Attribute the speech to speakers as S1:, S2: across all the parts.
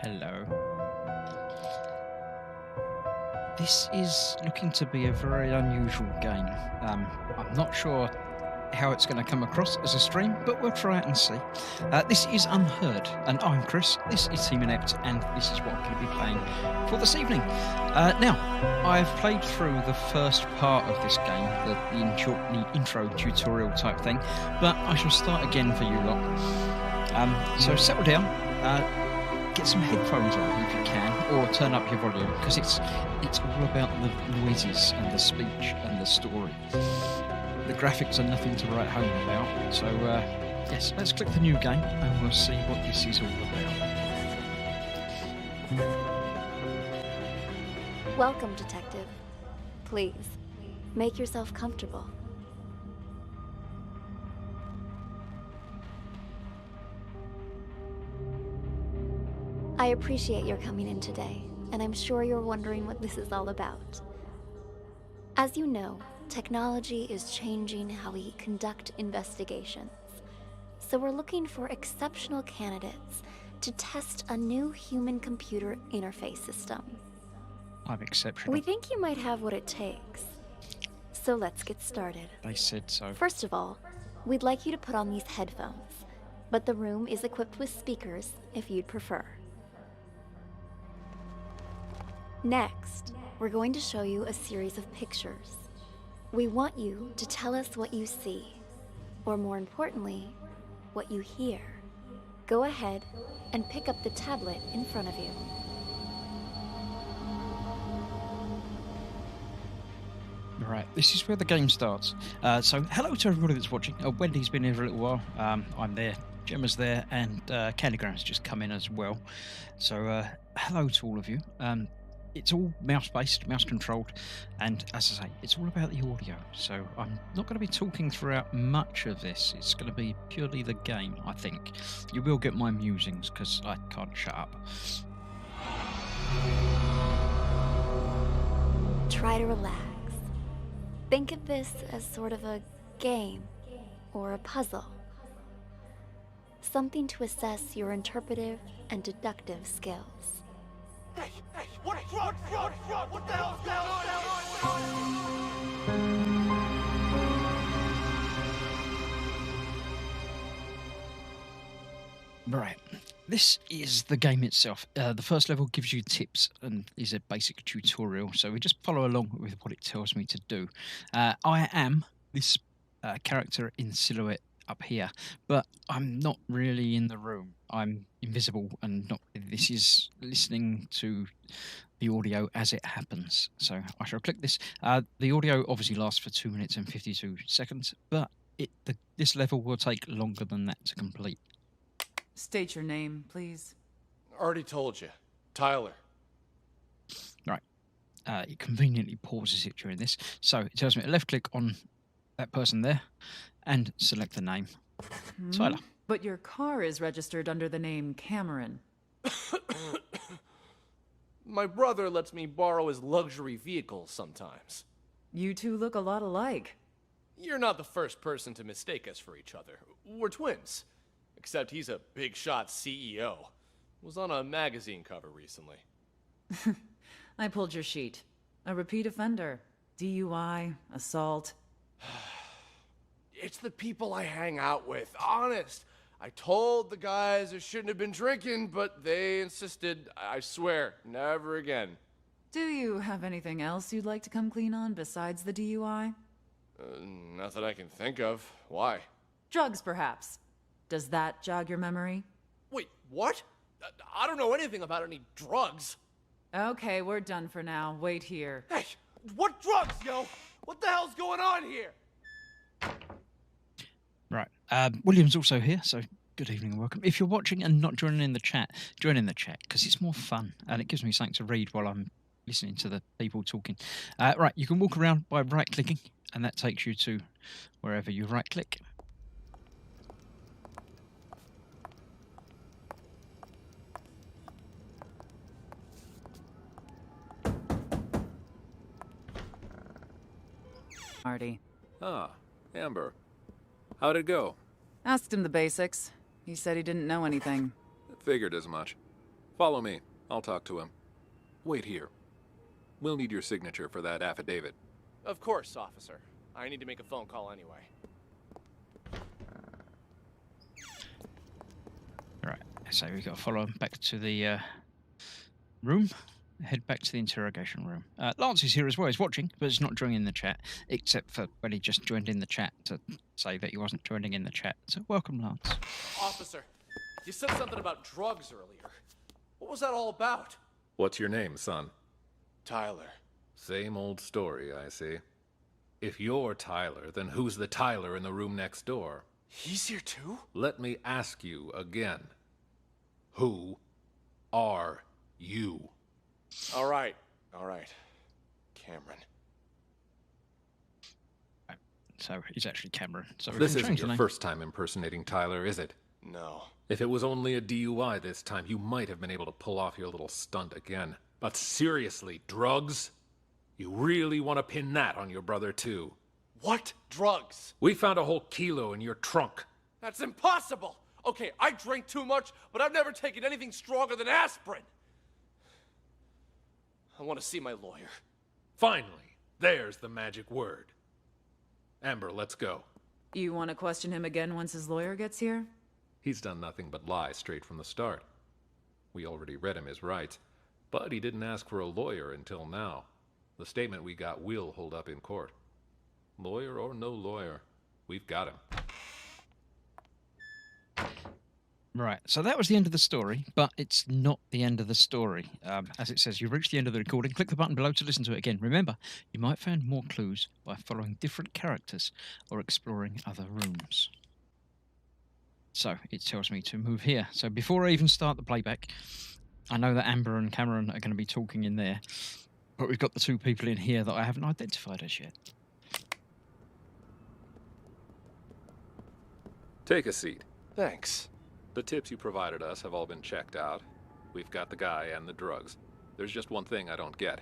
S1: Hello. This is looking to be a very unusual game. I'm not sure how it's going to come across as a stream, but we'll try it and see. This is Unheard, and I'm Chris. This is Team Inept, and this is what I'm going to be playing for this evening. Now, I've played through the first part of this game, the intro tutorial type thing, but I shall start again for you lot. So settle down. Get some headphones on if you can, or turn up your volume, because it's all about the noises and the speech and the story. The graphics are nothing to write home about, so yes, let's click the new game and we'll see what this is all about.
S2: Welcome, Detective. Please, make yourself comfortable. I appreciate your coming in today, and I'm sure you're wondering what this is all about. As you know, technology is changing how we conduct investigations. So we're looking for exceptional candidates to test a new human-computer interface system.
S1: I'm exceptional.
S2: We think you might have what it takes. So let's get started.
S1: They said so.
S2: First of all, we'd like you to put on these headphones, but the room is equipped with speakers if you'd prefer. Next, we're going to show you a series of pictures. We want you to tell us what you see, or more importantly, what you hear. Go ahead and pick up the tablet in front of you.
S1: Right, this is where the game starts. So hello to everybody that's watching. Wendy's been here for a little while. I'm there, Gemma's there, and Candygram's just come in as well. So hello to all of you. It's all mouse-based, mouse-controlled, and as I say, it's all about the audio. So I'm not going to be talking throughout much of this. It's going to be purely the game, I think. You will get my musings, because I can't shut up.
S2: Try to relax. Think of this as sort of a game, or a puzzle. Something to assess your interpretive and deductive skills.
S3: Hey, what the hell's going on?
S1: Right, this is the game itself. The first level gives you tips and is a basic tutorial, so we just follow along with what it tells me to do. I am this character in silhouette up here, but I'm not really in the room. I'm invisible and not. This is listening to the audio as it happens. So I shall click this. The audio obviously lasts for 2 minutes and 52 seconds, but this level will take longer than that to complete.
S4: State your name, please.
S3: Already told you. Tyler.
S1: Right. It conveniently pauses it during this. So it tells me to left click on that person there and select the name. Tyler.
S4: But your car is registered under the name Cameron.
S3: My brother lets me borrow his luxury vehicles sometimes.
S4: You two look a lot alike.
S3: You're not the first person to mistake us for each other. We're twins. Except he's a big shot CEO. Was on a magazine cover recently.
S4: I pulled your sheet. A repeat offender. DUI, assault.
S3: It's the people I hang out with, honest. I told the guys I shouldn't have been drinking, but they insisted. I swear, never again.
S4: Do you have anything else you'd like to come clean on besides the DUI?
S3: Not that I can think of. Why?
S4: Drugs, perhaps. Does that jog your memory?
S3: Wait, what? I don't know anything about any drugs.
S4: Okay, we're done for now. Wait here.
S3: Hey, what drugs, yo? What the hell's going on here?
S1: Right. William's also here, so good evening and welcome. If you're watching and not joining in the chat, join in the chat because it's more fun and it gives me something to read while I'm listening to the people talking. Right, you can walk around by right-clicking and that takes you to wherever you right-click.
S4: Marty.
S5: Ah, Amber. How'd it go?
S4: Asked him the basics. He said he didn't know anything.
S5: Figured as much. Follow me. I'll talk to him. Wait here. We'll need your signature for that affidavit.
S3: Of course, officer. I need to make a phone call anyway.
S1: Right, so we've got to follow him back to the room. Head back to the interrogation room. Lance is here as well. He's watching, but he's not joining the chat, except for when he just joined in the chat to say that he wasn't joining in the chat. So welcome, Lance.
S3: Officer, you said something about drugs earlier. What was that all about?
S5: What's your name, son?
S3: Tyler.
S5: Same old story, I see. If you're Tyler, then who's the Tyler in the room next door?
S3: He's here too?
S5: Let me ask you again. Who are you?
S3: All right. Cameron.
S1: So he's actually Cameron. So
S5: This isn't your first time impersonating Tyler, is it?
S3: No.
S5: If it was only a DUI this time, you might have been able to pull off your little stunt again. But seriously, drugs? You really want to pin that on your brother, too?
S3: What drugs?
S5: We found a whole kilo in your trunk.
S3: That's impossible! Okay, I drink too much, but I've never taken anything stronger than aspirin. I want to see my lawyer.
S5: Finally, there's the magic word. Amber, let's go.
S4: You want to question him again once his lawyer gets here?
S5: He's done nothing but lie straight from the start. We already read him his rights, but he didn't ask for a lawyer until now. The statement we got will hold up in court. Lawyer or no lawyer, we've got him.
S1: Right, so that was the end of the story, but it's not the end of the story. As it says, you've reached the end of the recording. Click the button below to listen to it again. Remember, you might find more clues by following different characters or exploring other rooms. So it tells me to move here. So before I even start the playback, I know that Amber and Cameron are going to be talking in there, but we've got the two people in here that I haven't identified as yet.
S5: Take a seat.
S3: Thanks.
S5: The tips you provided us have all been checked out. We've got the guy and the drugs. There's just one thing I don't get.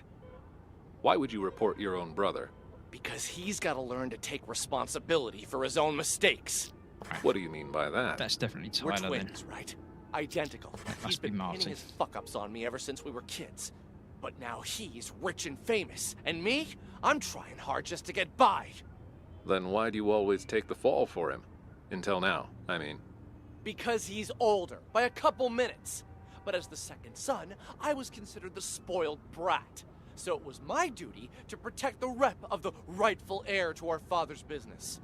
S5: Why would you report your own brother?
S3: Because he's got to learn to take responsibility for his own mistakes.
S5: What do you mean by that?
S1: That's definitely
S3: We're
S1: Tyler then.
S3: twins, right? Identical.
S1: That
S3: He's
S1: must be
S3: been
S1: Marty.
S3: pinning his fuck-ups on me ever since we were kids. But now he's rich and famous. And me? I'm trying hard just to get by.
S5: Then why do you always take the fall for him? Until now, I mean.
S3: Because he's older, by a couple minutes. But as the second son, I was considered the spoiled brat. So it was my duty to protect the rep of the rightful heir to our father's business.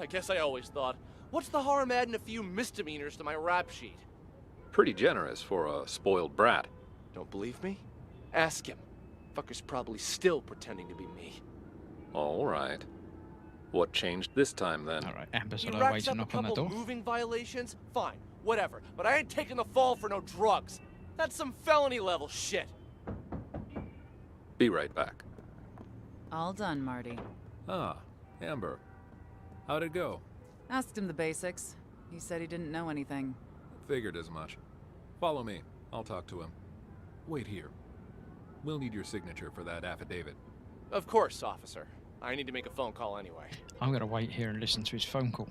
S3: I guess I always thought, what's the harm adding a few misdemeanors to my rap sheet?
S5: Pretty generous for a spoiled brat.
S3: Don't believe me? Ask him. Fucker's probably still pretending to be me.
S5: All right. What changed this time, then?
S1: All right, Amber's
S3: He
S1: on her way
S3: racks
S1: to
S3: up a
S1: knock on the
S3: couple
S1: door.
S3: moving violations? Fine, whatever. But I ain't taking the fall for no drugs. That's some felony level shit.
S5: Be right back.
S4: All done, Marty.
S5: Ah, Amber. How'd it go?
S4: Asked him the basics. He said he didn't know anything.
S5: Figured as much. Follow me. I'll talk to him. Wait here. We'll need your signature for that affidavit.
S3: Of course, officer. I need to make a phone call anyway.
S1: I'm going to wait here and listen to his phone call.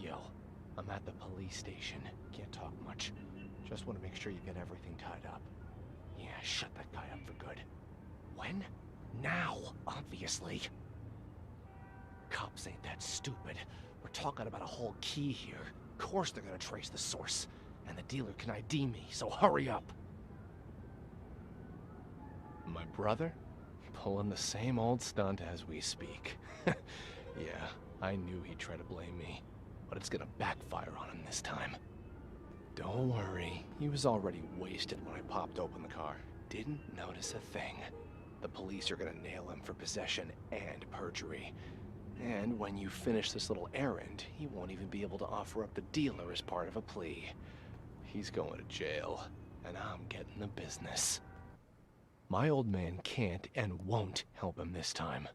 S3: Yo, I'm at the police station. Can't talk much. Just want to make sure you get everything tied up. Yeah, shut that guy up for good. When? Now, obviously. Cops ain't that stupid. We're talking about a whole key here. Of course they're gonna trace the source. And the dealer can ID me, so hurry up. My brother? Pulling the same old stunt as we speak. Yeah, I knew he'd try to blame me. But it's gonna backfire on him this time. Don't worry, he was already wasted when I popped open the car. Didn't notice a thing. The police are gonna nail him for possession and perjury. And when you finish this little errand, he won't even be able to offer up the dealer as part of a plea. He's going to jail, and I'm getting the business. My old man can't and won't help him this time.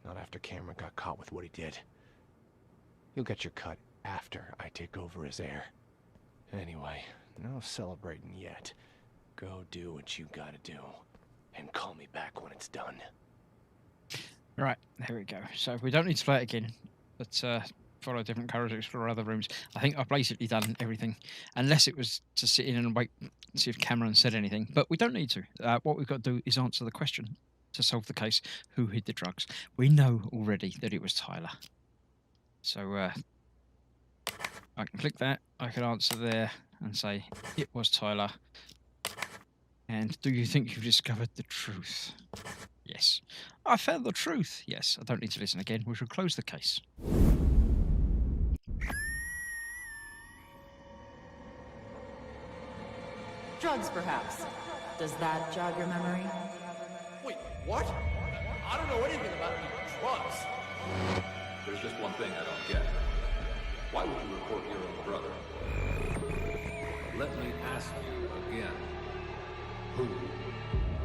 S3: Not after Cameron got caught with what he did. You'll get your cut after I take over as heir. Anyway, no celebrating yet. Go do what you gotta do. And call me back when it's done.
S1: Right, there we go. So we don't need to play it again, but follow different colours, explore other rooms. I think I've basically done everything, unless it was to sit in and wait and see if Cameron said anything. But we don't need to. What we've got to do is answer the question to solve the case: who hid the drugs? We know already that it was Tyler. So I can click that. I can answer there and say it was Tyler. And do you think you've discovered the truth? Yes. I found the truth. Yes. I don't need to listen again. We shall close the case.
S4: Drugs, perhaps. Does that jog your memory?
S3: Wait, what? I don't know anything about any drugs.
S5: There's just one thing I don't get. Why would you report your own brother? Let me ask you again. Who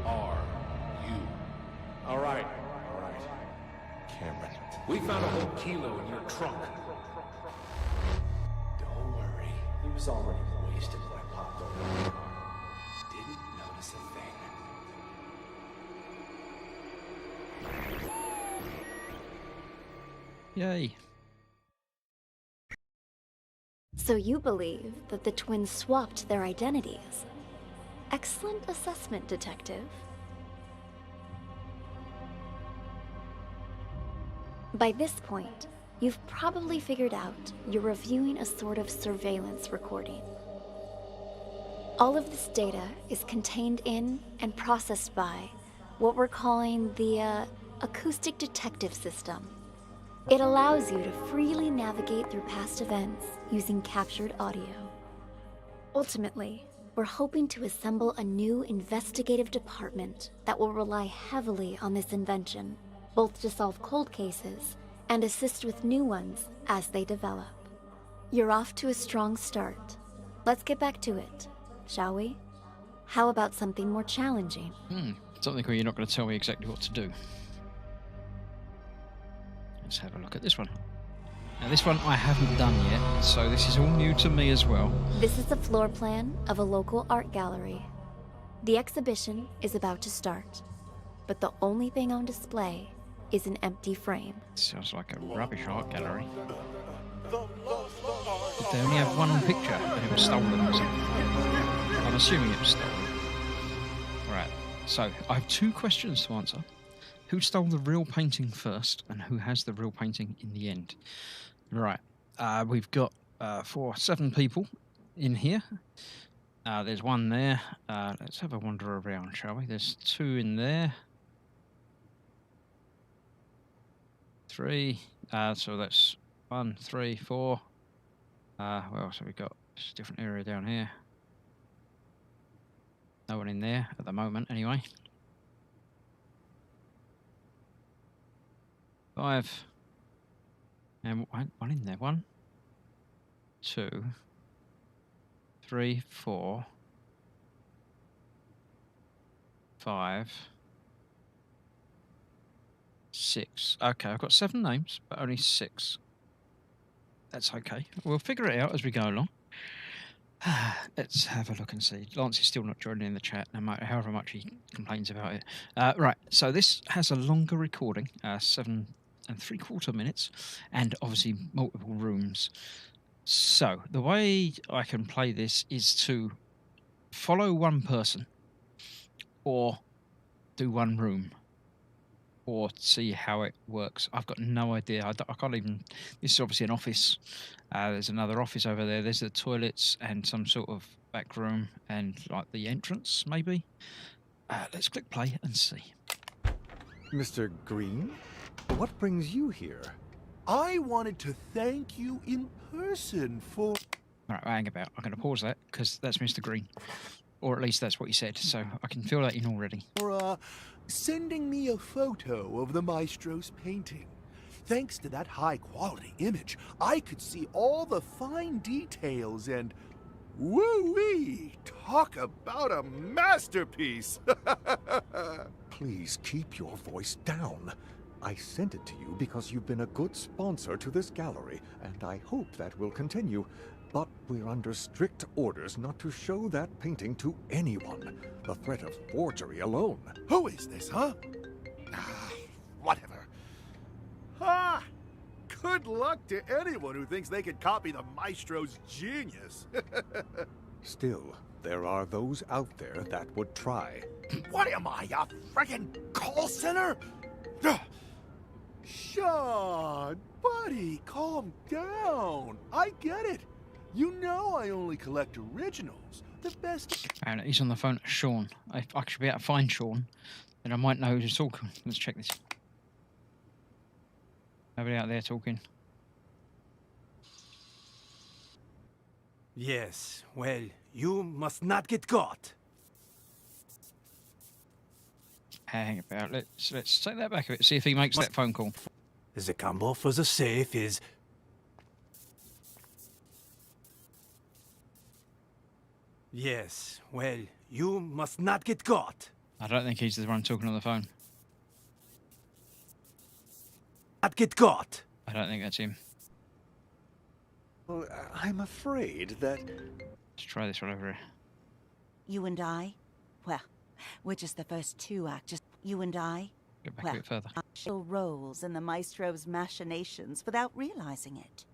S5: are you?
S3: All right. Cameron.
S5: We found a whole kilo in your trunk.
S3: Don't worry. He was already wasted when I popped over. Didn't notice a thing.
S1: Yay.
S2: So you believe that the twins swapped their identities? Excellent assessment, Detective. By this point, you've probably figured out you're reviewing a sort of surveillance recording. All of this data is contained in and processed by what we're calling the acoustic detective system. It allows you to freely navigate through past events using captured audio. Ultimately, we're hoping to assemble a new investigative department that will rely heavily on this invention, both to solve cold cases and assist with new ones as they develop. You're off to a strong start. Let's get back to it, shall we? How about something more challenging?
S1: Something where you're not going to tell me exactly what to do. Let's have a look at this one. Now this one I haven't done yet, so this is all new to me as well.
S2: This is the floor plan of a local art gallery. The exhibition is about to start, but the only thing on display is an empty frame.
S1: Sounds like a rubbish art gallery. If they only have one picture, then it was stolen or something. I'm assuming it was stolen. Right, so I have two questions to answer. Who stole the real painting first, and who has the real painting in the end? Right, we've got 7 people in here. There's one there. Let's have a wander around, shall we? There's 2 in there. 3. So that's 1, 3, 4. What else have we got? Just a different area down here. No one in there at the moment, anyway. 5. And one in there. 1, 2, 3, 4, 5, 6. Okay, I've got 7 names, but only 6. That's okay. We'll figure it out as we go along. Let's have a look and see. Lance is still not joining in the chat, no matter however much he complains about it. Right, so this has a longer recording, 7 3/4 minutes, and obviously multiple rooms. So the way I can play this is to follow one person, or do one room, or see how it works. I've got no idea. I can't even. This is obviously an office. There's another office over there. There's the toilets and some sort of back room and like the entrance, maybe. Let's click play and see.
S6: Mr. Green, what brings you here?
S7: I wanted to thank you in person for...
S1: Right, hang about. I'm going to pause that because that's Mr. Green. Or at least that's what he said, so I can fill that in already.
S7: For, sending me a photo of the maestro's painting. Thanks to that high-quality image, I could see all the fine details and... Woo-wee! Talk about a masterpiece!
S6: Please keep your voice down. I sent it to you because you've been a good sponsor to this gallery, and I hope that will continue. But we're under strict orders not to show that painting to anyone. The threat of forgery alone.
S7: Who is this, huh? Whatever. Good luck to anyone who thinks they could copy the maestro's genius.
S6: Still, there are those out there that would try.
S7: What am I, a friggin' call center? Ugh. Sean, buddy, calm down. I get it. You know I only collect originals. The best.
S1: And he's on the phone to Sean. If I should be able to find Sean, then I might know who's talking. Let's check this. Nobody out there talking.
S8: Yes, well, you must not get caught.
S1: Hang about. Let's take that back a bit. See if he makes that phone call.
S8: The combo for the safe is... Yes, well, you must not get caught.
S1: I don't think he's the one talking on the phone.
S8: Not get caught.
S1: I don't think that's him.
S6: Well, I'm afraid that...
S1: Let's try this one over here.
S9: You and I? Well, we're just the first two actors. You and I?
S1: Go back a bit further.
S9: Roles in the maestro's machinations without realizing it.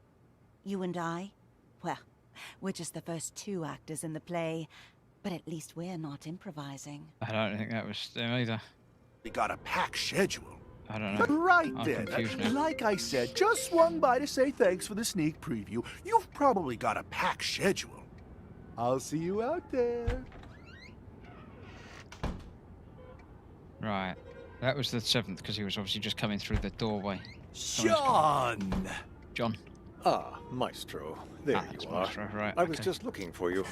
S9: You and I? Well, we're just the first two actors in the play, but at least we're not improvising.
S1: I don't think that was them either.
S7: We got a packed schedule.
S1: I don't know.
S7: Right
S1: I'm
S7: then.
S1: confused now.
S7: Like I said, just swung by to say thanks for the sneak preview. You've probably got a packed schedule. I'll see you out there.
S1: Right. That was the 7th because he was obviously just coming through the doorway.
S8: Sean!
S1: John.
S6: Ah, Maestro. There
S1: That's
S6: you are.
S1: Maestro, right,
S6: I was
S1: okay.
S6: just looking for you.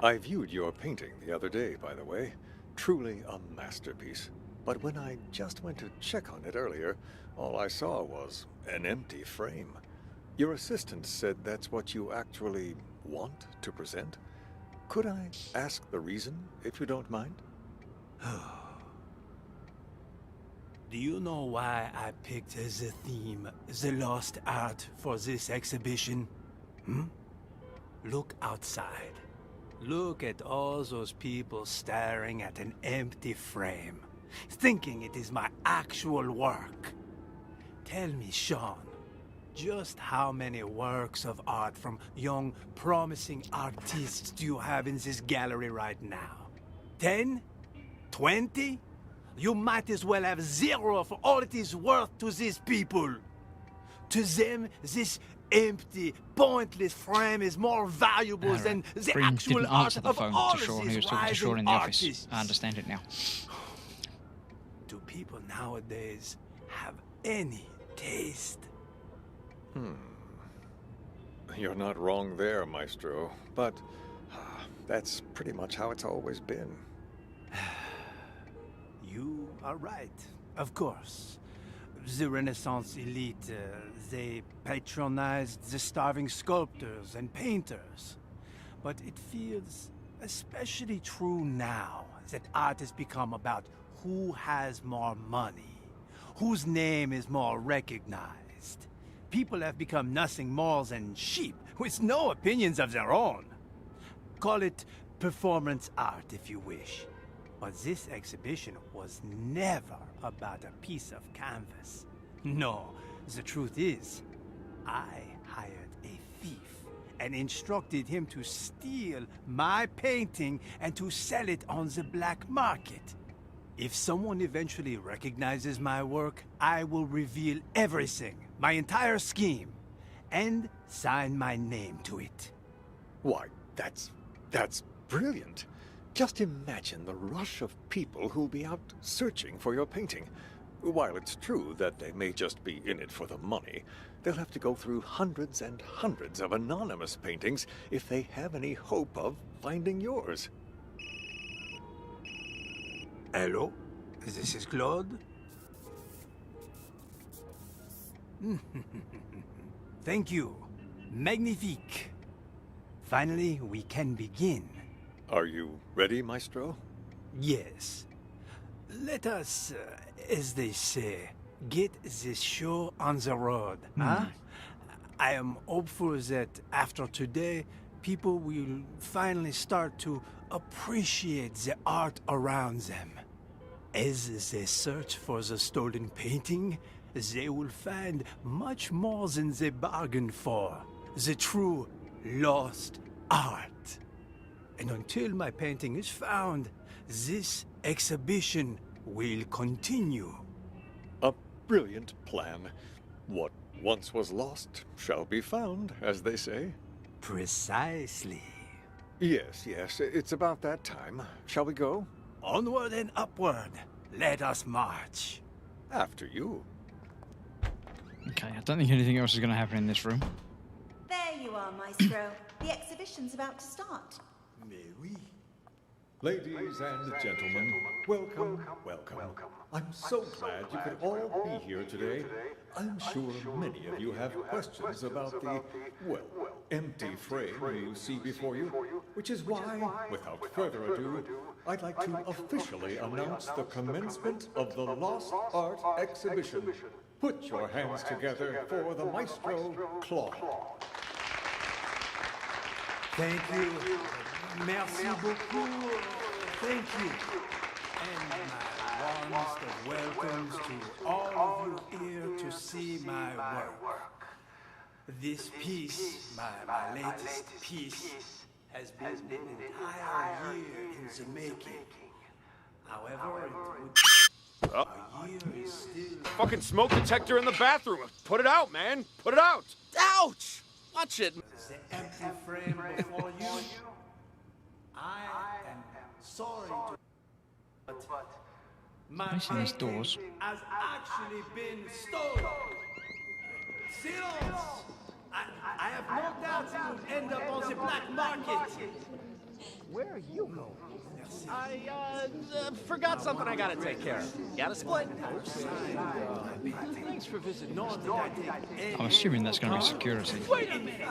S6: I viewed your painting the other day, by the way. Truly a masterpiece. But when I just went to check on it earlier, all I saw was an empty frame. Your assistant said that's what you actually want to present. Could I ask the reason, if you don't mind?
S8: Do you know why I picked as a theme the lost art for this exhibition? Look outside. Look at all those people staring at an empty frame, thinking it is my actual work. Tell me, Sean, just how many works of art from young, promising artists do you have in this gallery right now? 10? 20? You might as well have 0 for all it is worth to these people. To them, this empty, pointless frame is more valuable than the
S1: Green
S8: actual
S1: didn't
S8: art
S1: answer the
S8: of
S1: phone
S8: all
S1: to Sean.
S8: of
S1: He
S8: these
S1: was talking to Sean
S8: rising
S1: in the office.
S8: artists.
S1: I understand it now.
S8: Do people nowadays have any taste?
S6: You're not wrong there, Maestro. But that's pretty much how it's always been.
S8: You are right, of course. The Renaissance elite, they patronized the starving sculptors and painters. But it feels especially true now that art has become about who has more money, whose name is more recognized. People have become nothing more than sheep with no opinions of their own. Call it performance art if you wish. But this exhibition was never about a piece of canvas. No, the truth is, I hired a thief and instructed him to steal my painting and to sell it on the black market. If someone eventually recognizes my work, I will reveal everything, my entire scheme, and sign my name to it.
S6: Why, that's brilliant. Just imagine the rush of people who'll be out searching for your painting. While it's true that they may just be in it for the money, they'll have to go through hundreds and hundreds of anonymous paintings if they have any hope of finding yours.
S8: Hello? This is Claude? Thank you. Magnifique. Finally, we can begin.
S6: Are you ready, Maestro?
S8: Yes. Let us, as they say, get this show on the road, huh? I am hopeful that after today, people will finally start to appreciate the art around them. As they search for the stolen painting, they will find much more than they bargained for. The true lost art. And until my painting is found, this exhibition will continue.
S6: A brilliant plan. What once was lost shall be found, as they say.
S8: Precisely.
S6: Yes, it's about that time. Shall we go?
S8: Onward and upward. Let us march.
S6: After you.
S1: Okay, I don't think anything else is going to happen in this room.
S9: There you are, Maestro. The exhibition's about to start.
S8: Mais oui.
S6: Ladies and gentlemen, welcome. I'm so glad you could all be here today. I'm sure many of you have questions about the, well, empty frame you see before you, which is why, without further ado, I'd like to officially announce the commencement of the Lost Art Exhibition. Put your hands together for the Maestro Claude.
S8: Thank you. Merci beaucoup. Thank you. And my warmest of welcomes to all of you here to see my work. This piece, my latest piece, has been an entire year in the making. However, a year is still...
S10: Fucking smoke detector in the bathroom. Put it out, man. Put it out. Ouch! Watch it.
S8: The empty frame before you. I am sorry to... But my
S1: Facing these
S8: painting
S1: doors.
S8: has actually been stolen. Silence! I have no doubt it will end up on the black market.
S3: Where are you going? I, forgot something I gotta take care of. Gotta split.
S8: Thanks for visiting. Nor did I take
S1: I'm assuming that's going to be security.
S8: Wait a minute!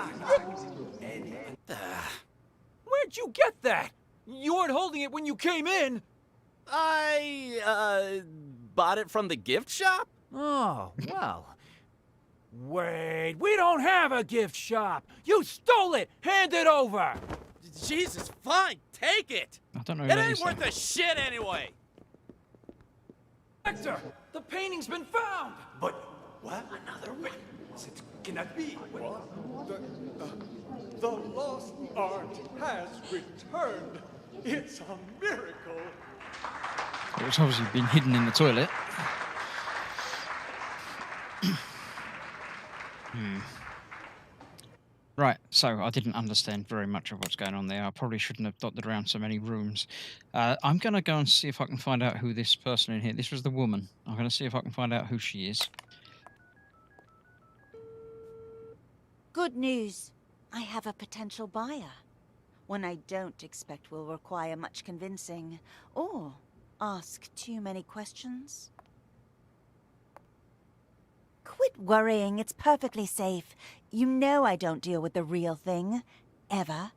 S10: Where'd you get that? You weren't holding it when you came in.
S3: I, bought it from the gift shop?
S10: Oh, well. Wait, we don't have a gift shop. You stole it. Hand it over.
S3: Jesus, fine, take it.
S1: I don't know who
S3: It
S1: that
S3: ain't
S1: is,
S3: worth
S1: though.
S3: a shit anyway.
S10: Hector, the painting's been found.
S8: But what? Another one? It cannot be.
S6: The lost art has returned. It's a miracle.
S1: It's obviously been hidden in the toilet. Right, so I didn't understand very much of what's going on there. I probably shouldn't have dotted around so many rooms. I'm going to go and see if I can find out who this person in here... This was the woman. I'm going to see if I can find out who she is.
S9: Good news. I have a potential buyer. One I don't expect will require much convincing, or ask too many questions. Quit worrying, it's perfectly safe. You know I don't deal with the real thing. Ever.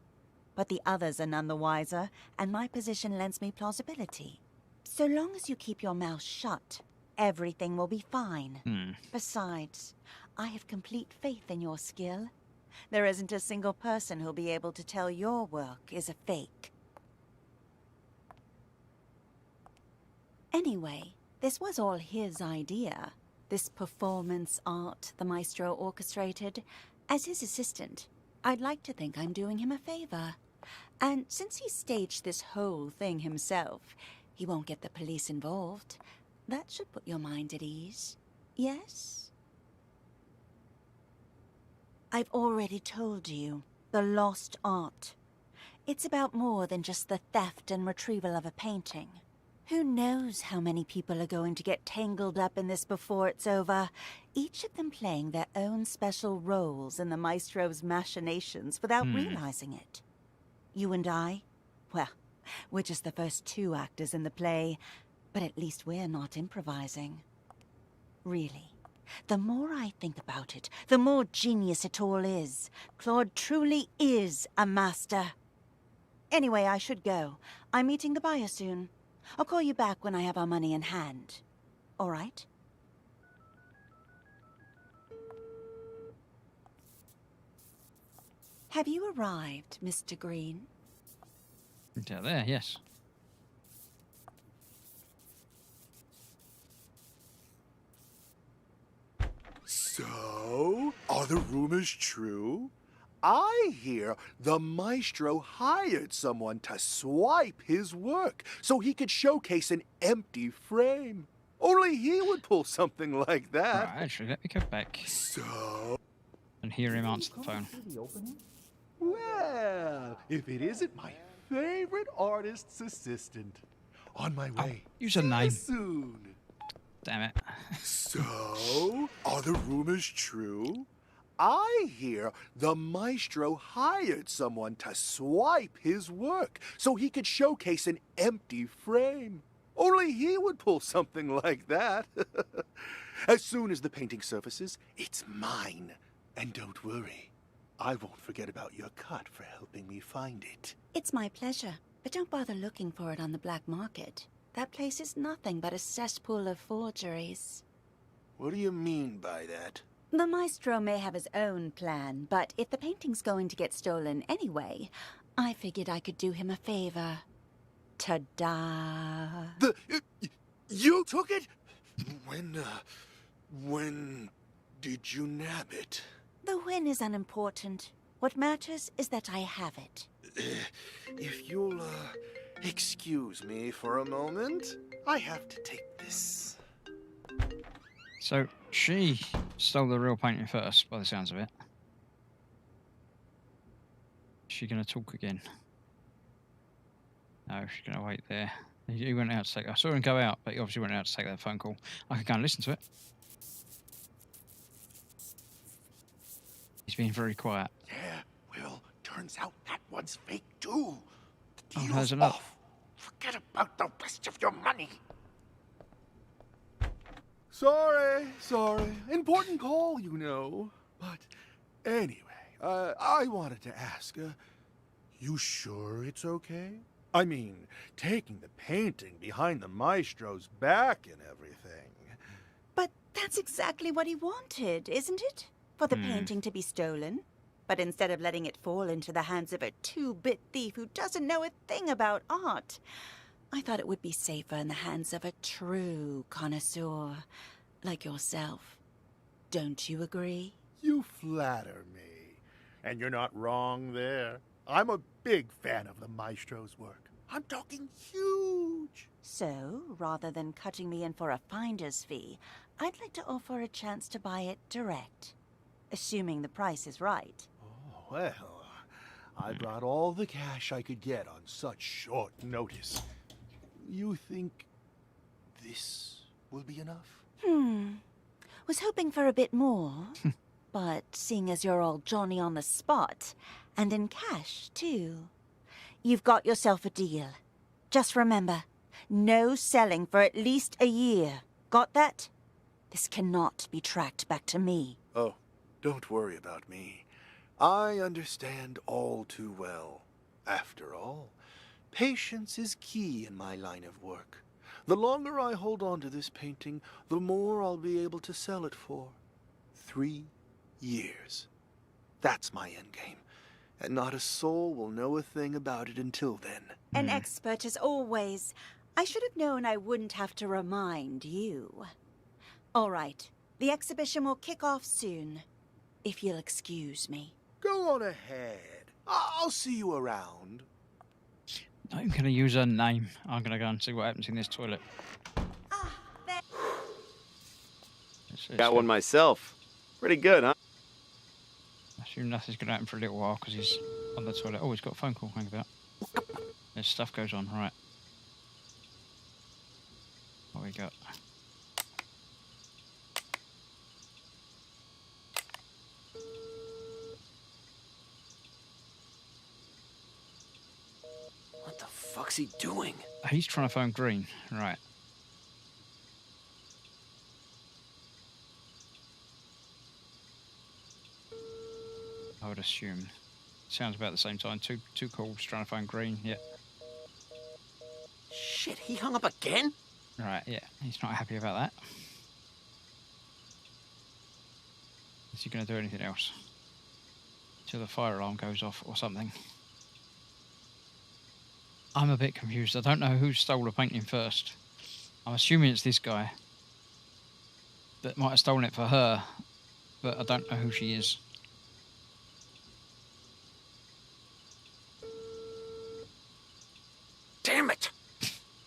S9: But the others are none the wiser, and my position lends me plausibility. So long as you keep your mouth shut, everything will be fine. Besides, I have complete faith in your skill. There isn't a single person who'll be able to tell your work is a fake. Anyway, this was all his idea. This performance art the Maestro orchestrated. As his assistant, I'd like to think I'm doing him a favor. And since he staged this whole thing himself, he won't get the police involved. That should put your mind at ease. Yes? I've already told you, the lost art. It's about more than just the theft and retrieval of a painting. Who knows how many people are going to get tangled up in this before it's over, each of them playing their own special roles in the Maestro's machinations without realizing it. You and I? Well, we're just the first two actors in the play, but at least we're not improvising. Really, the more I think about it, the more genius it all is. Claude truly is a master. Anyway, I should go. I'm meeting the buyer soon. I'll call you back when I have our money in hand. All right? Have you arrived, Mr. Green?
S1: Yeah, there, yes.
S7: the rumors true? I hear the maestro hired someone to swipe his work so he could showcase an empty frame. Only he would pull something like that.
S1: Right, actually, let me go back
S7: So...
S1: and hear him answer the phone.
S7: Well, if it isn't my favorite artist's assistant. On my way.
S1: Use a name.
S7: Soon.
S1: Damn it.
S7: So, are the rumors true? I hear the maestro hired someone to swipe his work so he could showcase an empty frame. Only he would pull something like that. As soon as the painting surfaces, it's mine. And don't worry, I won't forget about your cut for helping me find it.
S9: It's my pleasure, but don't bother looking for it on the black market. That place is nothing but a cesspool of forgeries.
S7: What do you mean by that?
S9: The maestro may have his own plan, but if the painting's going to get stolen anyway, I figured I could do him a favor. Ta-da!
S7: You took it? When did you nab it?
S9: The win is unimportant. What matters is that I have it.
S7: If you'll, excuse me for a moment, I have to take this.
S1: So, she stole the real painting first, by the sounds of it. Is she going to talk again? No, she's going to wait there. He went out to take... I saw him go out, but he obviously went out to take that phone call. I could go and listen to it. He's being very quiet.
S7: Yeah, well, turns out that one's fake too. The
S1: Oh,
S7: deal's
S1: there's enough.
S7: off. Forget about the rest of your money. Sorry. Important call, you know. But anyway, I wanted to ask, you sure it's okay? I mean, taking the painting behind the maestro's back and everything.
S9: But that's exactly what he wanted, isn't it? For the painting to be stolen. But instead of letting it fall into the hands of a two-bit thief who doesn't know a thing about art, I thought it would be safer in the hands of a true connoisseur like yourself. Don't you agree?
S7: You flatter me. And you're not wrong there. I'm a big fan of the maestro's work. I'm talking huge.
S9: So, rather than cutting me in for a finder's fee, I'd like to offer a chance to buy it direct. Assuming the price is right.
S7: Oh, well, I brought all the cash I could get on such short notice. You think this will be enough?
S9: Was hoping for a bit more. But seeing as you're all Johnny on the spot, and in cash, too, you've got yourself a deal. Just remember, no selling for at least a year. Got that? This cannot be tracked back to me.
S7: Oh, don't worry about me. I understand all too well. After all, patience is key in my line of work. The longer I hold on to this painting, the more I'll be able to sell it for. 3 years. That's my endgame. And not a soul will know a thing about it until then.
S9: An expert as always. I should have known I wouldn't have to remind you. All right. The exhibition will kick off soon. If you'll excuse me.
S7: Go on ahead. I'll see you around.
S1: I'm going to use her name. I'm going to go and see what happens in this toilet.
S11: Got one myself. Pretty good, huh?
S1: I assume nothing's going to happen for a little while because he's on the toilet. Oh, he's got a phone call. Hang about. There's stuff goes on. Right. What we got?
S11: What the fuck's he doing?
S1: He's trying to phone Green. Right. I would assume. Sounds about the same time. Two calls trying to phone Green. Yeah.
S11: Shit, he hung up again?
S1: Right, yeah. He's not happy about that. Is he going to do anything else? Till the fire alarm goes off or something. I'm a bit confused. I don't know who stole the painting first. I'm assuming it's this guy that might have stolen it for her but I don't know who she is.
S7: Damn it!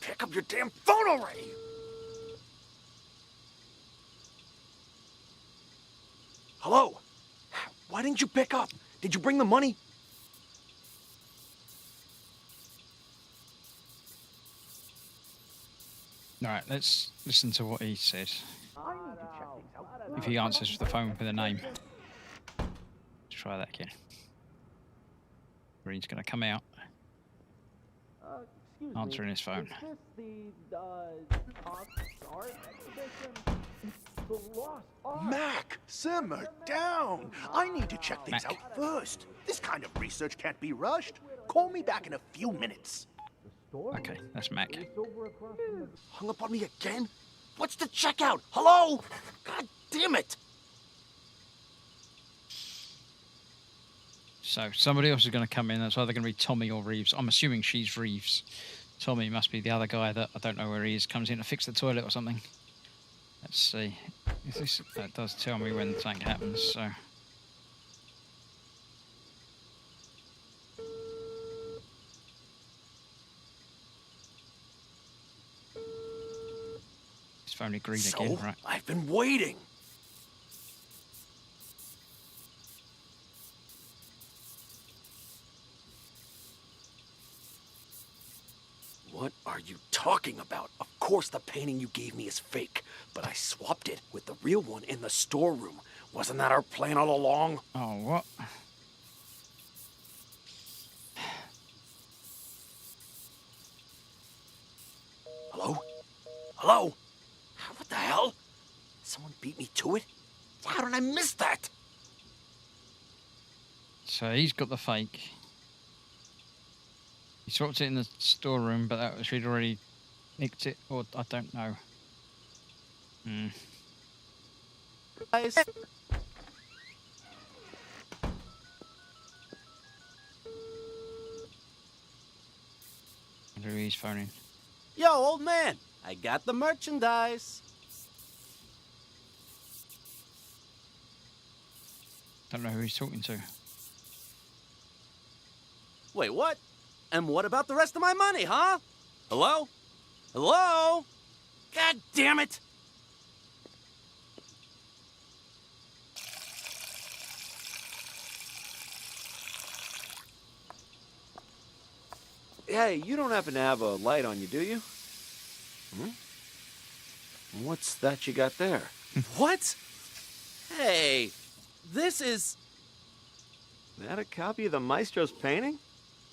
S7: Pick up your damn phone already! Hello? Why didn't you pick up? Did you bring the money?
S1: Alright, let's listen to what he said. If he answers the phone with a name. Let's try that again. Green's gonna come out. Answering his phone.
S7: Mac, simmer down. I need to check things
S1: Mac.
S7: out first. This kind of research can't be rushed. Call me back in a few minutes.
S1: Okay, that's Mac.
S7: Hung up on me again? What's the checkout? Hello? God damn it.
S1: So somebody else is going to come in. That's either going to be Tommy or Reeves. I'm assuming she's Reeves. Tommy must be the other guy that I don't know where he is. Comes in to fix the toilet or something. Let's see. Is this, that does tell me when something happens. So it's phone green again, right?
S7: I've been waiting. What are you talking about? Of course the painting you gave me is fake, but I swapped it with the real one in the storeroom. Wasn't that our plan all along?
S1: Oh, what?
S7: Hello? Hello? What the hell? Someone beat me to it? How did I miss that?
S1: So he's got the fake. He swapped it in the storeroom, but that was she'd already nicked it, or I don't know.
S7: Guys.
S1: Wonder who he's phoning.
S12: Yo, old man, I got the merchandise.
S1: Don't know who he's talking to.
S12: Wait, what? And what about the rest of my money, huh? Hello? Hello? God damn it!
S11: Hey, you don't happen to have a light on you, do you? What's that you got there?
S12: What? Hey, this is...
S11: That a copy of the Maestro's painting?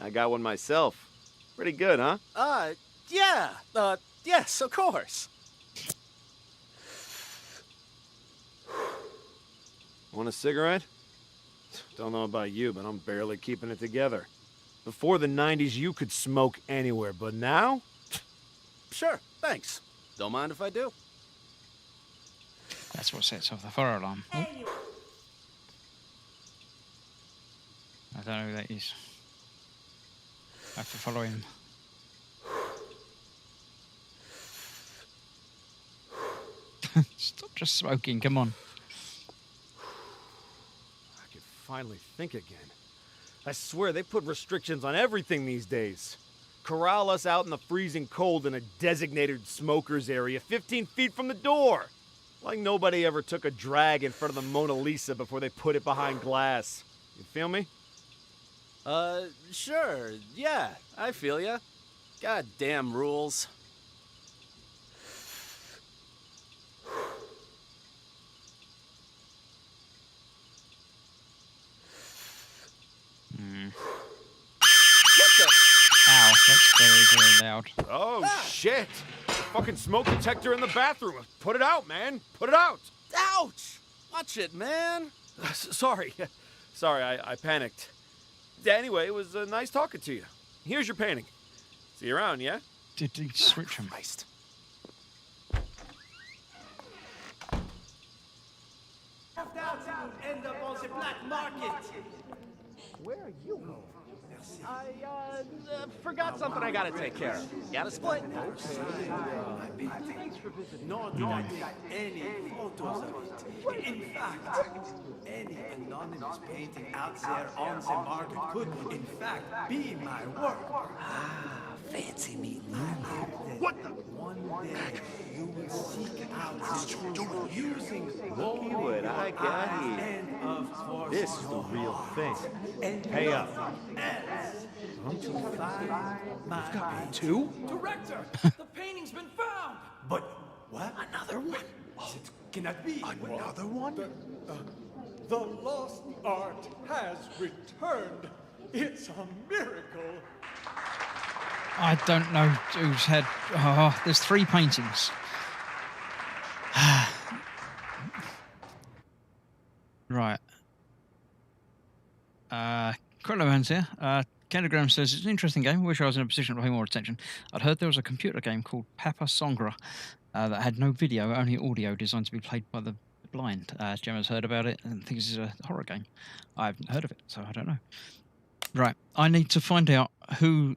S11: I got one myself. Pretty good, huh?
S12: Yeah. Yes, of course.
S11: Want a cigarette? Don't know about you, but I'm barely keeping it together. Before the 90s, you could smoke anywhere, but now?
S12: Sure, thanks. Don't mind if I do.
S1: That's what sets off the fire alarm. Oh. I don't know who that is. I have to follow him. Stop just smoking, come on.
S11: I can finally think again. I swear they put restrictions on everything these days. Corral us out in the freezing cold in a designated smokers area 15 feet from the door. Like nobody ever took a drag in front of the Mona Lisa before they put it behind glass. You feel me?
S12: Sure. Yeah, I feel ya. Goddamn rules.
S1: Ow, that's very, very loud.
S11: Oh, shit. Fucking smoke detector in the bathroom. Put it out, man. Put it out.
S12: Ouch! Watch it, man.
S11: Sorry. Sorry, I panicked. Anyway, it was nice talking to you. Here's your painting. See you around, yeah?
S1: Did he switch him?
S7: Christ.
S10: End up on the black market.
S7: Where are you going?
S12: I, forgot something I gotta take care of. Got a split?
S8: Thanks for visiting. Nor did I take any photos of it. In fact, any anonymous painting out there on the market could, in fact, be my work.
S12: Fancy meeting you.
S8: What the? One day you will seek out the truth using
S11: Looky what I got here.
S8: and of course
S11: This is the real thing.
S8: and
S11: Pay up.
S8: else to find my painting.
S7: Two?
S10: Director, the painting's been found.
S8: But what?
S12: Another one?
S8: It cannot be.
S6: Another one?
S13: The lost art has returned. It's a miracle.
S1: I don't know who's had... Oh, there's 3 paintings. Right. Crillowhands here. Candygram says, it's an interesting game. Wish I was in a position to pay more attention. I'd heard there was a computer game called Papa Sangra that had no video, only audio, designed to be played by the blind. Gemma's heard about it and thinks it's a horror game. I haven't heard of it, so I don't know. Right. I need to find out who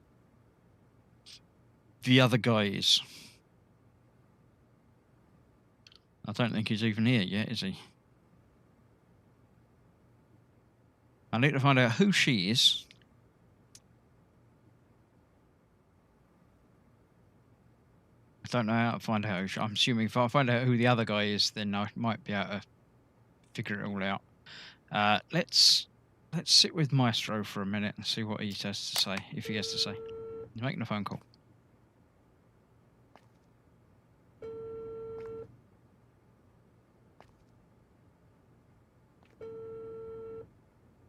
S1: the other guy is. I don't think he's even here yet, is he? I need to find out who she is. I don't know how to find out who she, I'm assuming if I find out who the other guy is, then I might be able to figure it all out. Let's sit with Maestro for a minute and see what he has to say, if he has to say. He's making a phone call.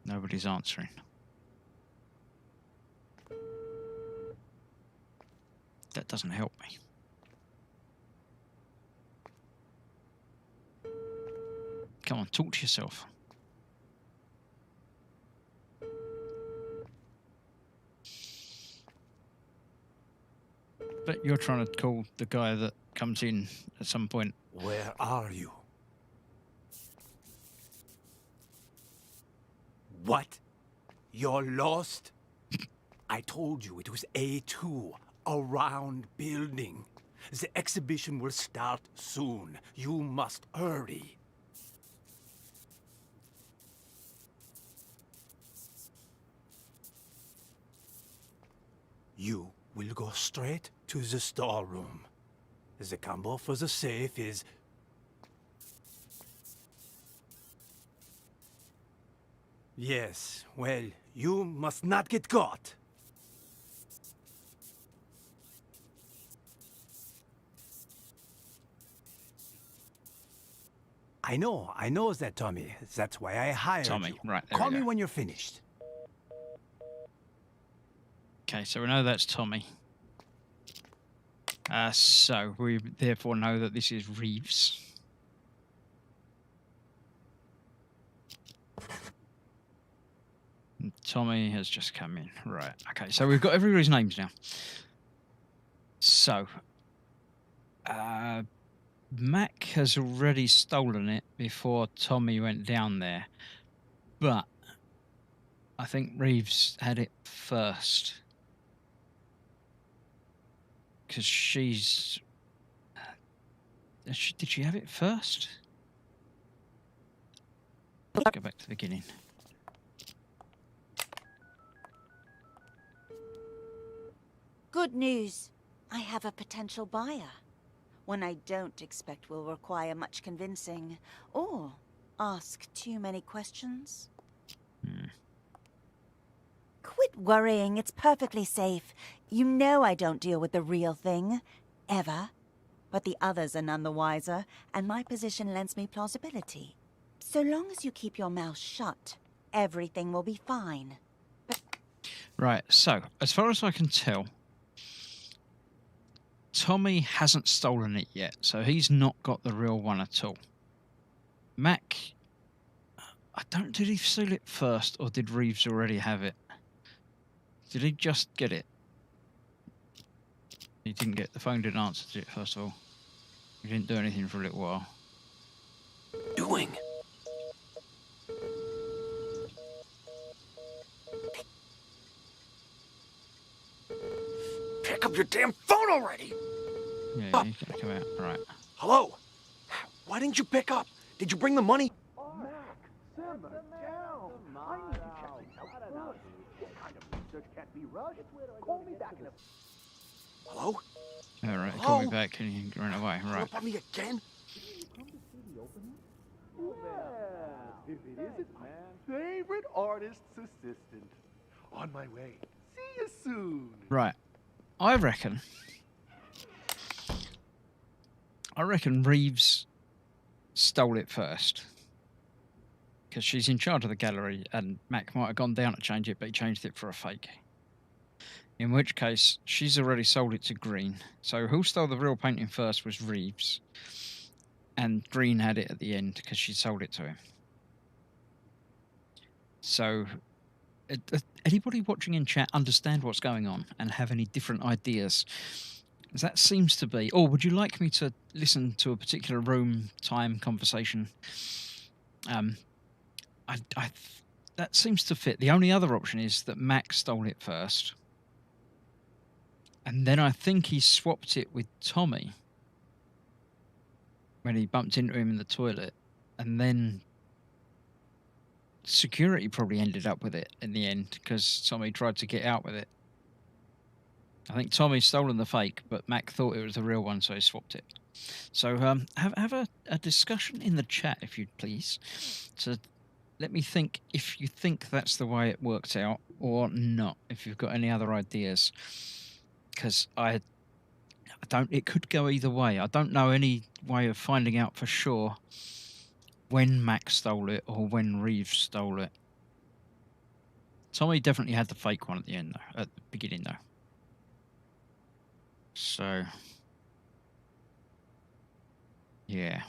S1: Nobody's answering. That doesn't help me. Come on, talk to yourself. But you're trying to call the guy that comes in at some point.
S8: Where are you? What? You're lost? I told you it was A2, a round building. The exhibition will start soon. You must hurry. You will go straight to the storeroom. The combo for the safe is... Yes, well, you must not get caught. I know that, Tommy. That's why I hired
S1: Tommy,
S8: you.
S1: right, there
S8: Call
S1: we
S8: me
S1: go.
S8: when you're finished.
S1: Okay, so we know that's Tommy. So we therefore know that this is Reeves. And Tommy has just come in. Right, okay, so we've got everybody's names now. So, Mac has already stolen it before Tommy went down there. But I think Reeves had it first. Because she's... Did she have it first? Let's go back to the beginning.
S9: Good news. I have a potential buyer. One I don't expect will require much convincing, or ask too many questions. Quit worrying, it's perfectly safe. You know I don't deal with the real thing. Ever. But the others are none the wiser, and my position lends me plausibility. So long as you keep your mouth shut, everything will be fine. But...
S1: Right, so, as far as I can tell, Tommy hasn't stolen it yet, so he's not got the real one at all. Mac, did he steal it first, or did Reeves already have it? Did he just get it? He didn't get, the phone didn't answer to it, first of all. He didn't do anything for a little while.
S12: Doing? pick up your damn phone already!
S1: Yeah, he's gonna come out. Right.
S12: Hello? Why didn't you pick up? Did you bring the money?
S7: Mac, simmer down. I need to check things out first. This kind of research can't be rushed. Call me back in a...
S12: Hello?
S1: All right,
S12: Hello?
S1: call me back and you can run away.
S12: Hung
S1: Right.
S12: up on me again?
S7: Well, if it isn't my favorite artist's assistant. On my way. See you soon.
S1: Right. I reckon Reeves stole it first. Because she's in charge of the gallery and Mac might have gone down to change it, but he changed it for a fake. In which case, she's already sold it to Green. So who stole the real painting first was Reeves. And Green had it at the end because she sold it to him. So, anybody watching in chat understand what's going on and have any different ideas? That seems to be... Or would you like me to listen to a particular room, time, conversation? That seems to fit. The only other option is that Mac stole it first. And then I think he swapped it with Tommy when he bumped into him in the toilet. And then security probably ended up with it in the end because Tommy tried to get out with it. I think Tommy's stolen the fake, but Mac thought it was the real one, so he swapped it. So have a discussion in the chat, if you'd please, to let me think if you think that's the way it worked out or not, if you've got any other ideas. Because I don't... It could go either way. I don't know any way of finding out for sure when Mac stole it or when Reeves stole it. Tommy definitely had the fake one at the end, though, at the beginning, though. So, yeah.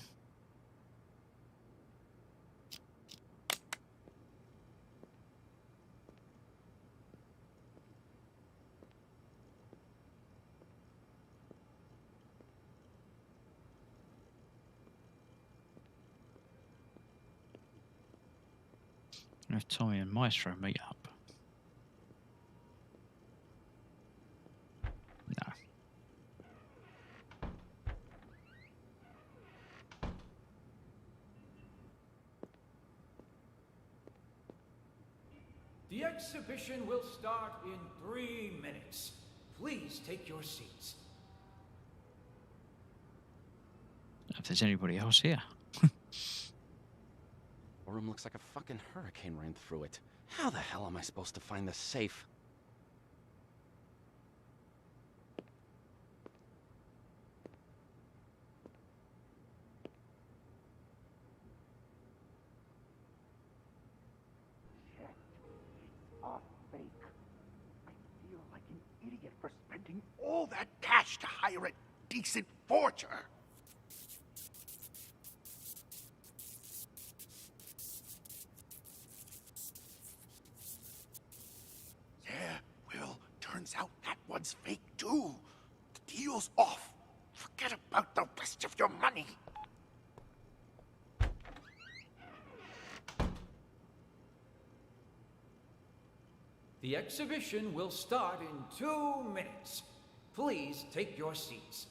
S1: If Tommy and Maestro meet up. No.
S10: The exhibition will start in 3 minutes. Please take your seats.
S1: If there's anybody else here.
S12: The room looks like a fucking hurricane ran through it. How the hell am I supposed to find the safe?
S7: Shit. A fake. I feel like an idiot for spending all that cash to hire a decent forger. Turns out that one's fake too. The deal's off. Forget about the rest of your money.
S10: The exhibition will start in 2 minutes. Please take your seats.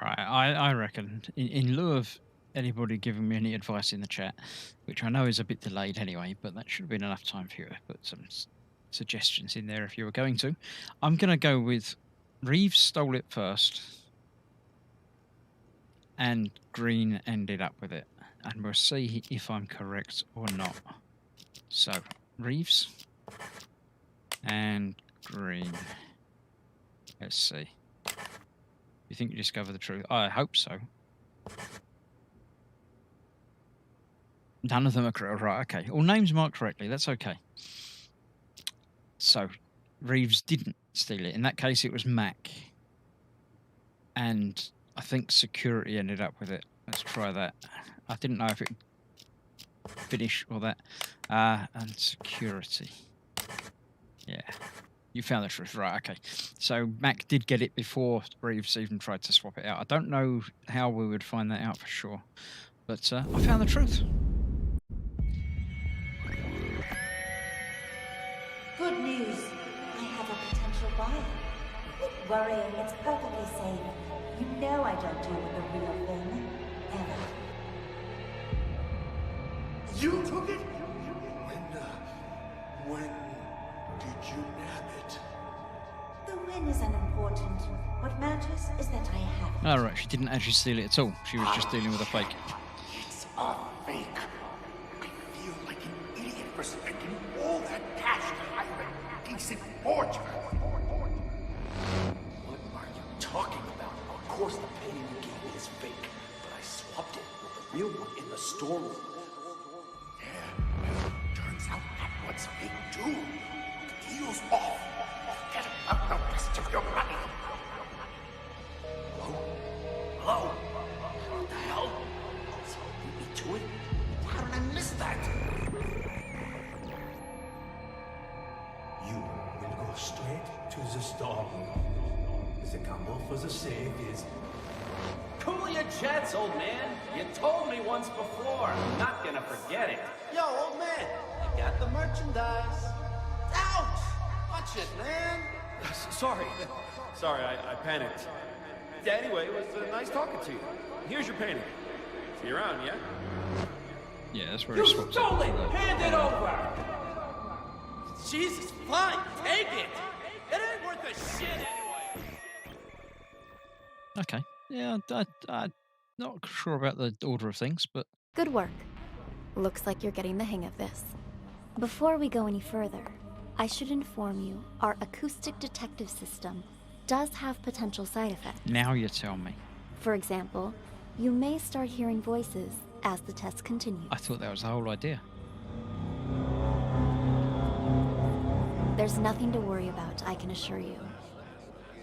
S1: All right, I reckon, in lieu of anybody giving me any advice in the chat, which I know is a bit delayed anyway, but that should have been enough time for you to put some suggestions in there if you were going to. I'm going to go with Reeves stole it first and Green ended up with it. And we'll see if I'm correct or not. So, Reeves and Green. Let's see. You think you discover the truth? I hope so. None of them are correct. Right, okay. All names marked correctly. That's okay. So, Reeves didn't steal it. In that case, it was Mac. And I think security ended up with it. Let's try that. I didn't know if it would finish or that. And security. Yeah. You found the truth. Right, okay. So, Mac did get it before Reeves even tried to swap it out. I don't know how we would find that out for sure. But I found the truth.
S9: Good news. I have a potential buyer. Quit worrying, it's perfectly safe. You know I don't deal with the real thing. Ever.
S7: You took it? When did you nab it?
S9: The win is unimportant. What matters is that I have it.
S1: Alright, she didn't actually steal it at all. She was just dealing with a fake.
S7: It's a fake. I feel like an idiot for spending all that cash to hire a decent forger. What are you talking about? Of course the painting you gave me is fake, but I swapped it with the real one in the storeroom. Yeah, well, turns out that one's fake too. Deal's off. Forget about the rest of your money. Hello? Hello? What the hell? Someone beat me to it? How did I miss that? You will go straight to the storeroom. The combo for the safe is...
S12: Cool your jets, old man. You told me once before. I'm not gonna forget it. Yo, old man, I got the merchandise. Ouch! Watch it, man.
S11: Sorry. Sorry, I panicked. Yeah, anyway, it was nice talking to you. Here's your painting. See you around, yeah?
S1: Yeah, that's where
S12: You
S1: it swaps
S12: stole
S1: it.
S12: it! Hand it over! Jesus, fine, take it! It ain't worth a shit anyway!
S1: Okay. Yeah, I'm not sure about the order of things, but...
S2: Good work. Looks like you're getting the hang of this. Before we go any further, I should inform you our acoustic detective system does have potential side effects.
S1: Now you tell me.
S2: For example, you may start hearing voices as the test continues.
S1: I thought that was the whole idea.
S2: There's nothing to worry about, I can assure you.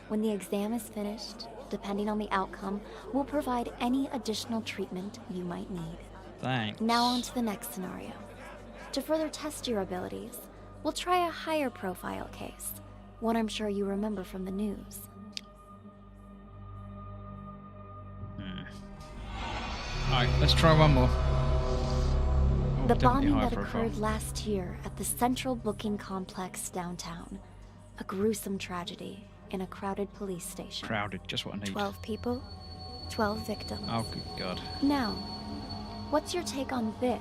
S2: When the exam is finished, depending on the outcome, we'll provide any additional treatment you might need.
S1: Thanks.
S2: Now on to the next scenario. To further test your abilities, we'll try a higher profile case, one I'm sure you remember from the news.
S1: Alright, let's try one more. Oh,
S2: The
S1: definitely
S2: bombing
S1: high
S2: that
S1: profile.
S2: occurred last year at the Central Booking Complex downtown. A gruesome tragedy in a crowded police station.
S1: Crowded, just what I need.
S2: 12 people, 12 victims.
S1: Oh, good God.
S2: Now, what's your take on this?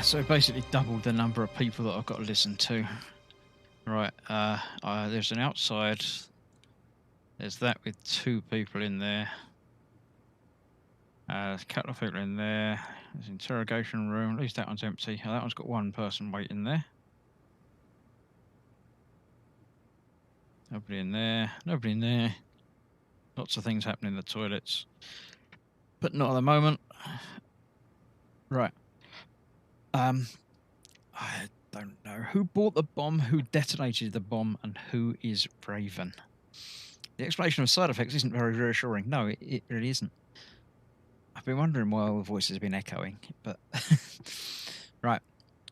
S1: So basically doubled the number of people that I've got to listen to. Right, there's an outside. There's that with 2 people in there. There's a couple of people in there. There's an interrogation room. At least that one's empty. Oh, that one's got 1 person waiting there. Nobody in there. Nobody in there. Lots of things happening in the toilets. But not at the moment. Right. I don't know. Who bought the bomb, who detonated the bomb, and who is Raven? The explanation of side effects isn't very reassuring. No, it really isn't. I've been wondering why all the voices have been echoing, but... Right.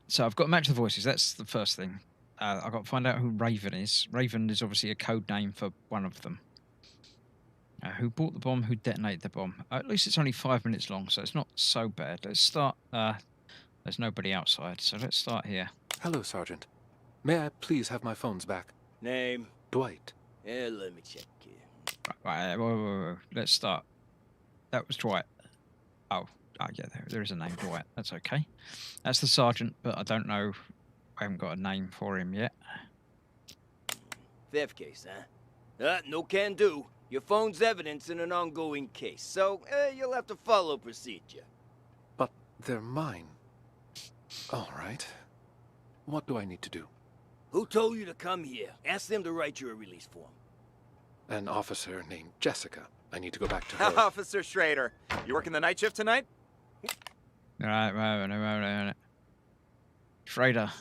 S1: So I've got to match the voices. That's the first thing. I've got to find out who Raven is. Raven is obviously a code name for one of them. Who bought the bomb, who detonated the bomb. At least it's only 5 minutes long, so it's not so bad. Let's start... there's nobody outside, so let's start here.
S5: Hello, Sergeant. May I please have my phones back?
S10: Name?
S5: Dwight.
S10: Yeah, let me check here.
S1: Right, whoa. Let's start. That was Dwight. Oh, yeah, there is a name, Dwight. That's okay. That's the sergeant, but I don't know. I haven't got a name for him yet.
S10: Theft case, huh? No can do. Your phone's evidence in an ongoing case, so you'll have to follow procedure.
S5: But they're mine. All right. What do I need to do?
S10: Who told you to come here? Ask them to write you a release form.
S5: An officer named Jessica. I need to go back to her.
S14: Officer Schrader, you working the night shift tonight?
S1: Right. Schrader.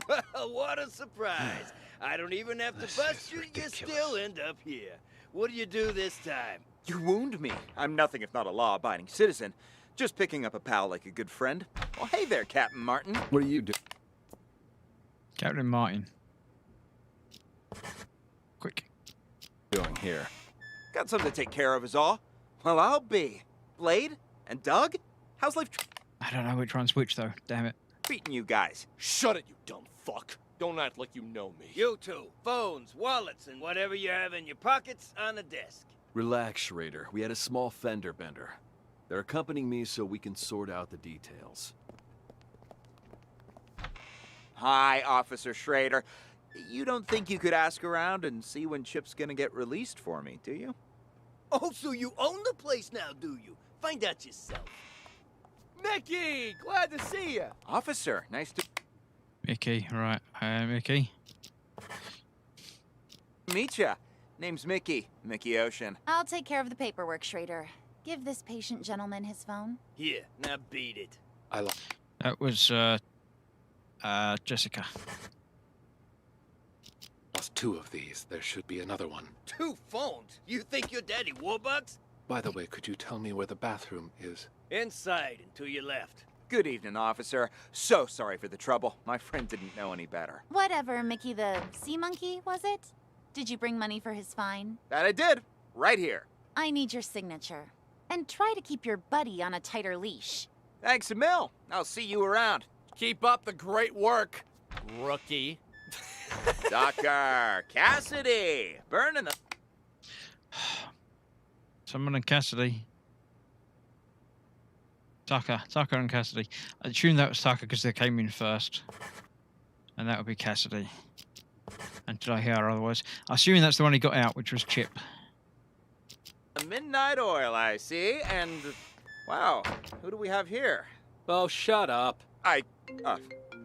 S10: Well, what a surprise. I don't even have to bust you, you still end up here. What do you do this time?
S14: You wound me. I'm nothing if not a law-abiding citizen. Just picking up a pal like a good friend. Well, hey there, Captain Martin.
S5: What do you do?
S1: Captain Martin. Quick.
S14: Doing here. Got something to take care of is all. Well, I'll be. Blade? And Doug? How's life
S1: I don't know which one's which, though. Damn it.
S14: treating you guys?
S3: Shut it, you dumb fuck. Don't act like you know me.
S10: You two, phones, wallets, and whatever you have in your pockets on the desk.
S15: Relax, Schrader. We had a small fender bender. They're accompanying me so we can sort out the details.
S14: Hi, Officer Schrader. You don't think you could ask around and see when Chip's gonna get released for me, do you?
S10: Oh, so you own the place now, do you? Find out yourself.
S11: Mickey! Glad to see you!
S14: Officer, nice to
S1: Mickey, right. Mickey.
S14: meet ya. Name's Mickey. Mickey Ocean.
S16: I'll take care of the paperwork, Schrader. Give this patient gentleman his phone.
S10: Here, now beat it.
S1: That was, Jessica.
S5: Lost 2 of these. There should be another one.
S10: 2 phones? You think you're Daddy Warbucks?
S5: By the way, could you tell me where the bathroom is?
S10: Inside and to your left.
S14: Good evening, officer. So sorry for the trouble. My friend didn't know any better.
S16: Whatever, Mickey the sea monkey, was it? Did you bring money for his fine?
S14: That I did. Right here.
S16: I need your signature. And try to keep your buddy on a tighter leash.
S14: Thanks a mil. I'll see you around.
S11: Keep up the great work, rookie.
S14: Tucker, Cassidy, burning the...
S1: Someone and Cassidy. Tucker and Cassidy. I assume that was Tucker because they came in first. And that would be Cassidy. And did I hear otherwise? I assume that's the one he got out, which was Chip.
S14: Midnight Oil, I see, and... Wow, who do we have here?
S5: Oh, shut up.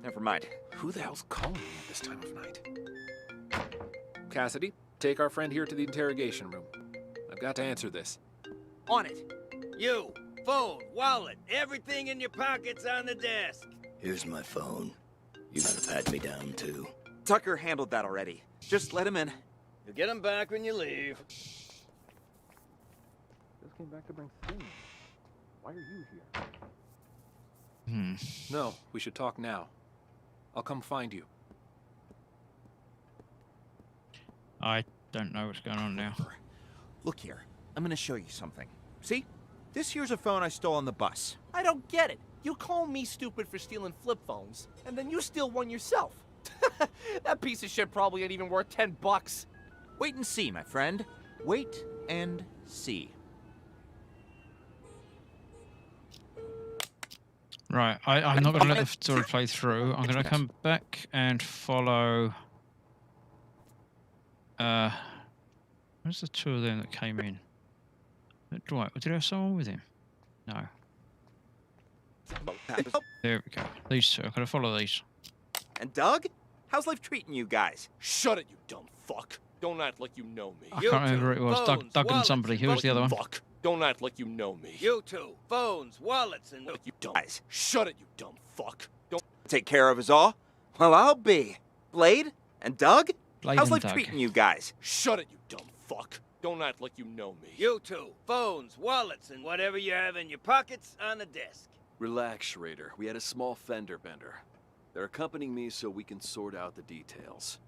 S14: Never mind.
S5: Who the hell's calling me at this time of night? Cassidy, take our friend here to the interrogation room. I've got to answer this.
S14: On it.
S10: You, phone, wallet, everything in your pockets on the desk.
S17: Here's my phone. You gotta pat me down, too.
S14: Tucker handled that already. Just let him in.
S10: You'll get him back when you leave.
S3: Just came back to bring Sting. Why are you here?
S5: No, we should talk now. I'll come find you.
S1: I don't know what's going on now.
S14: Look here. I'm gonna show you something. See? This here's a phone I stole on the bus.
S18: I don't get it. You call me stupid for stealing flip phones, and then you steal one yourself. That piece of shit probably ain't even worth 10 bucks.
S14: Wait and see, my friend. Wait and see.
S1: Right, I'm not going to let the story play through. I'm going to come back and follow... where's the 2 of them that came in? Dwight, did I have someone with him? No. There we go. These 2. I've got to follow these.
S14: And Doug? How's life treating you guys?
S3: Shut it, you dumb fuck. Don't act like you know me.
S1: I can't remember who it was. Doug and somebody. Who was the other one?
S3: Fuck. Don't act like you know me.
S10: You two, phones, wallets, and...
S3: You dumb... Guys, shut it, you dumb fuck. Don't...
S14: Take care of us all? Well, I'll be. Blade? And Doug?
S1: Blade
S14: How's
S1: and
S14: life
S1: Doug.
S14: treating you guys?
S3: Shut it, you dumb fuck. Don't act like you know me.
S10: You two, phones, wallets, and whatever you have in your pockets on the desk.
S15: Relax, Schrader. We had a small fender bender. They're accompanying me so we can sort out the details.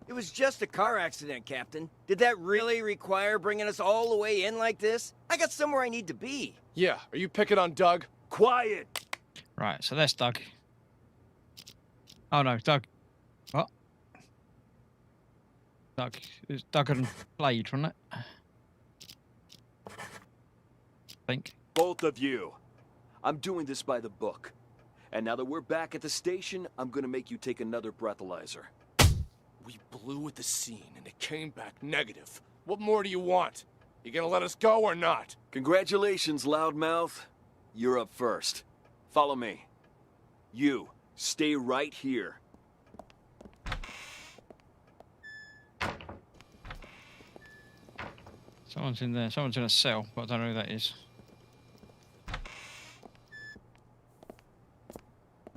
S10: It was just a car accident, Captain. Did that really require bringing us all the way in like this? I got somewhere I need to be.
S3: Yeah, are you picking on Doug?
S10: Quiet!
S1: Right, so that's Doug. Oh no, Doug. What? Doug. It was Doug and Blade, wasn't it? I think.
S15: Both of you. I'm doing this by the book. And now that we're back at the station, I'm gonna make you take another breathalyzer.
S3: We blew at the scene and it came back negative. What more do you want? You gonna let us go or not?
S15: Congratulations, loudmouth. You're up first. Follow me. You, stay right here.
S1: Someone's in there. Someone's in a cell, but I don't know who that is.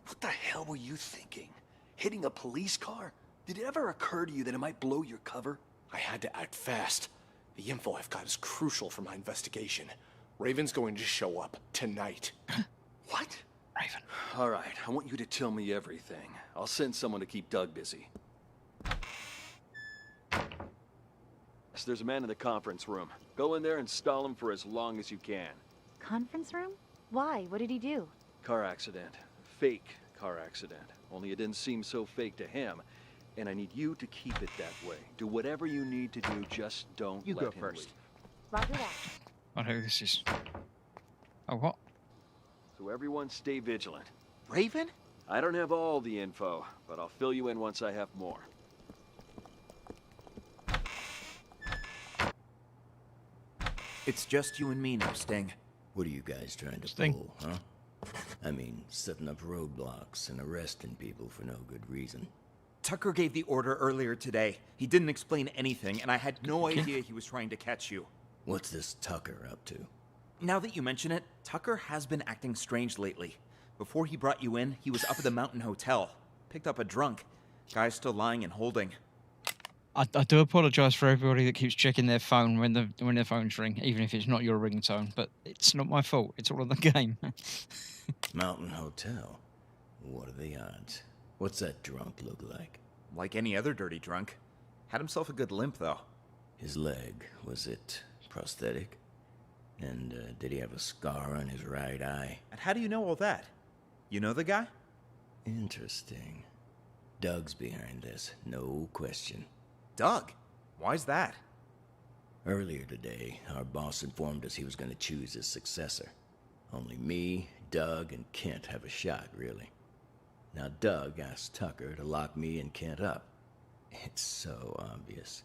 S17: What the hell were you thinking? Hitting a police car? Did it ever occur to you that it might blow your cover?
S3: I had to act fast. The info I've got is crucial for my investigation.
S15: Raven's going to show up tonight.
S17: What?
S1: Raven.
S17: All right, I want you to tell me everything. I'll send someone to keep Doug busy. So there's a man in the conference room. Go in there and stall him for as long as you can.
S16: Conference room? Why? What did he do?
S17: Car accident. Fake car accident. Only it didn't seem so fake to him. And I need you to keep it that way. Do whatever you need to do, just don't
S14: You
S17: let
S14: go
S17: him
S14: first.
S17: leave.
S16: Roger that.
S1: I know who this is. Oh, what?
S17: So everyone stay vigilant.
S14: Raven?
S17: I don't have all the info, but I'll fill you in once I have more.
S14: It's just you and me now, Sting.
S19: What are you guys trying to
S1: Sting.
S19: pull, huh? I mean, setting up roadblocks and arresting people for no good reason.
S14: Tucker gave the order earlier today. He didn't explain anything, and I had no idea he was trying to catch you.
S19: What's this Tucker up to?
S14: Now that you mention it, Tucker has been acting strange lately. Before he brought you in, he was up at the Mountain Hotel. Picked up a drunk. Guy's still lying and holding.
S1: I do apologise for everybody that keeps checking their phone when their phones ring, even if it's not your ringtone. But it's not my fault. It's all in the game.
S19: Mountain Hotel? What are the odds? What's that drunk look like?
S14: Like any other dirty drunk. Had himself a good limp, though.
S19: His leg, was it prosthetic? And did he have a scar on his right eye?
S14: And how do you know all that? You know the guy?
S19: Interesting. Doug's behind this, no question.
S14: Doug? Why's that?
S19: Earlier today, our boss informed us he was going to choose his successor. Only me, Doug, and Kent have a shot, really. Now Doug asked Tucker to lock me and Kent up. It's so obvious.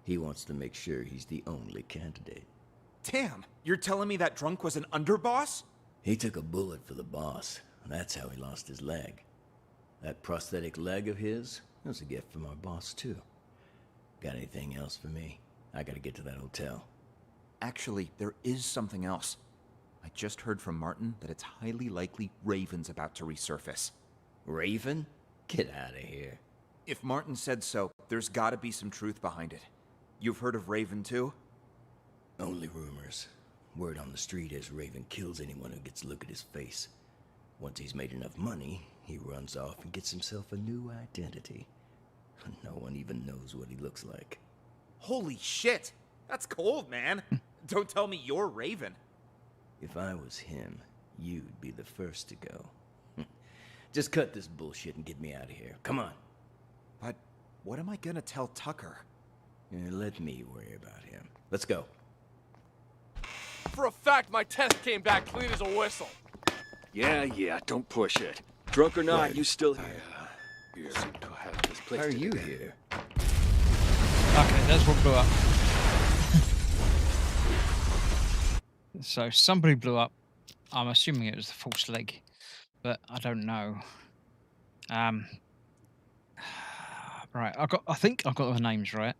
S19: He wants to make sure he's the only candidate.
S14: Damn! You're telling me that drunk was an underboss?
S19: He took a bullet for the boss. That's how he lost his leg. That prosthetic leg of his was a gift from our boss, too. Got anything else for me? I gotta get to that hotel.
S14: Actually, there is something else. I just heard from Martin that it's highly likely Raven's about to resurface.
S19: Raven? Get out of here.
S14: If Martin said so, there's gotta be some truth behind it. You've heard of Raven, too?
S19: Only rumors. Word on the street is Raven kills anyone who gets a look at his face. Once he's made enough money, he runs off and gets himself a new identity. No one even knows what he looks like.
S14: Holy shit! That's cold, man! Don't tell me you're Raven.
S19: If I was him, you'd be the first to go. Just cut this bullshit and get me out of here. Come on.
S14: But what am I gonna tell Tucker?
S19: Let me worry about him. Let's go.
S18: For a fact, my test came back clean as a whistle.
S17: Yeah, don't push it. Drunk or not,
S19: Right.
S17: you still here.
S5: You seem to have this place.
S19: How are you here?
S1: Okay, that's what blew up. So somebody blew up. I'm assuming it was the false leg, but I don't know. Right, I think I got the names right.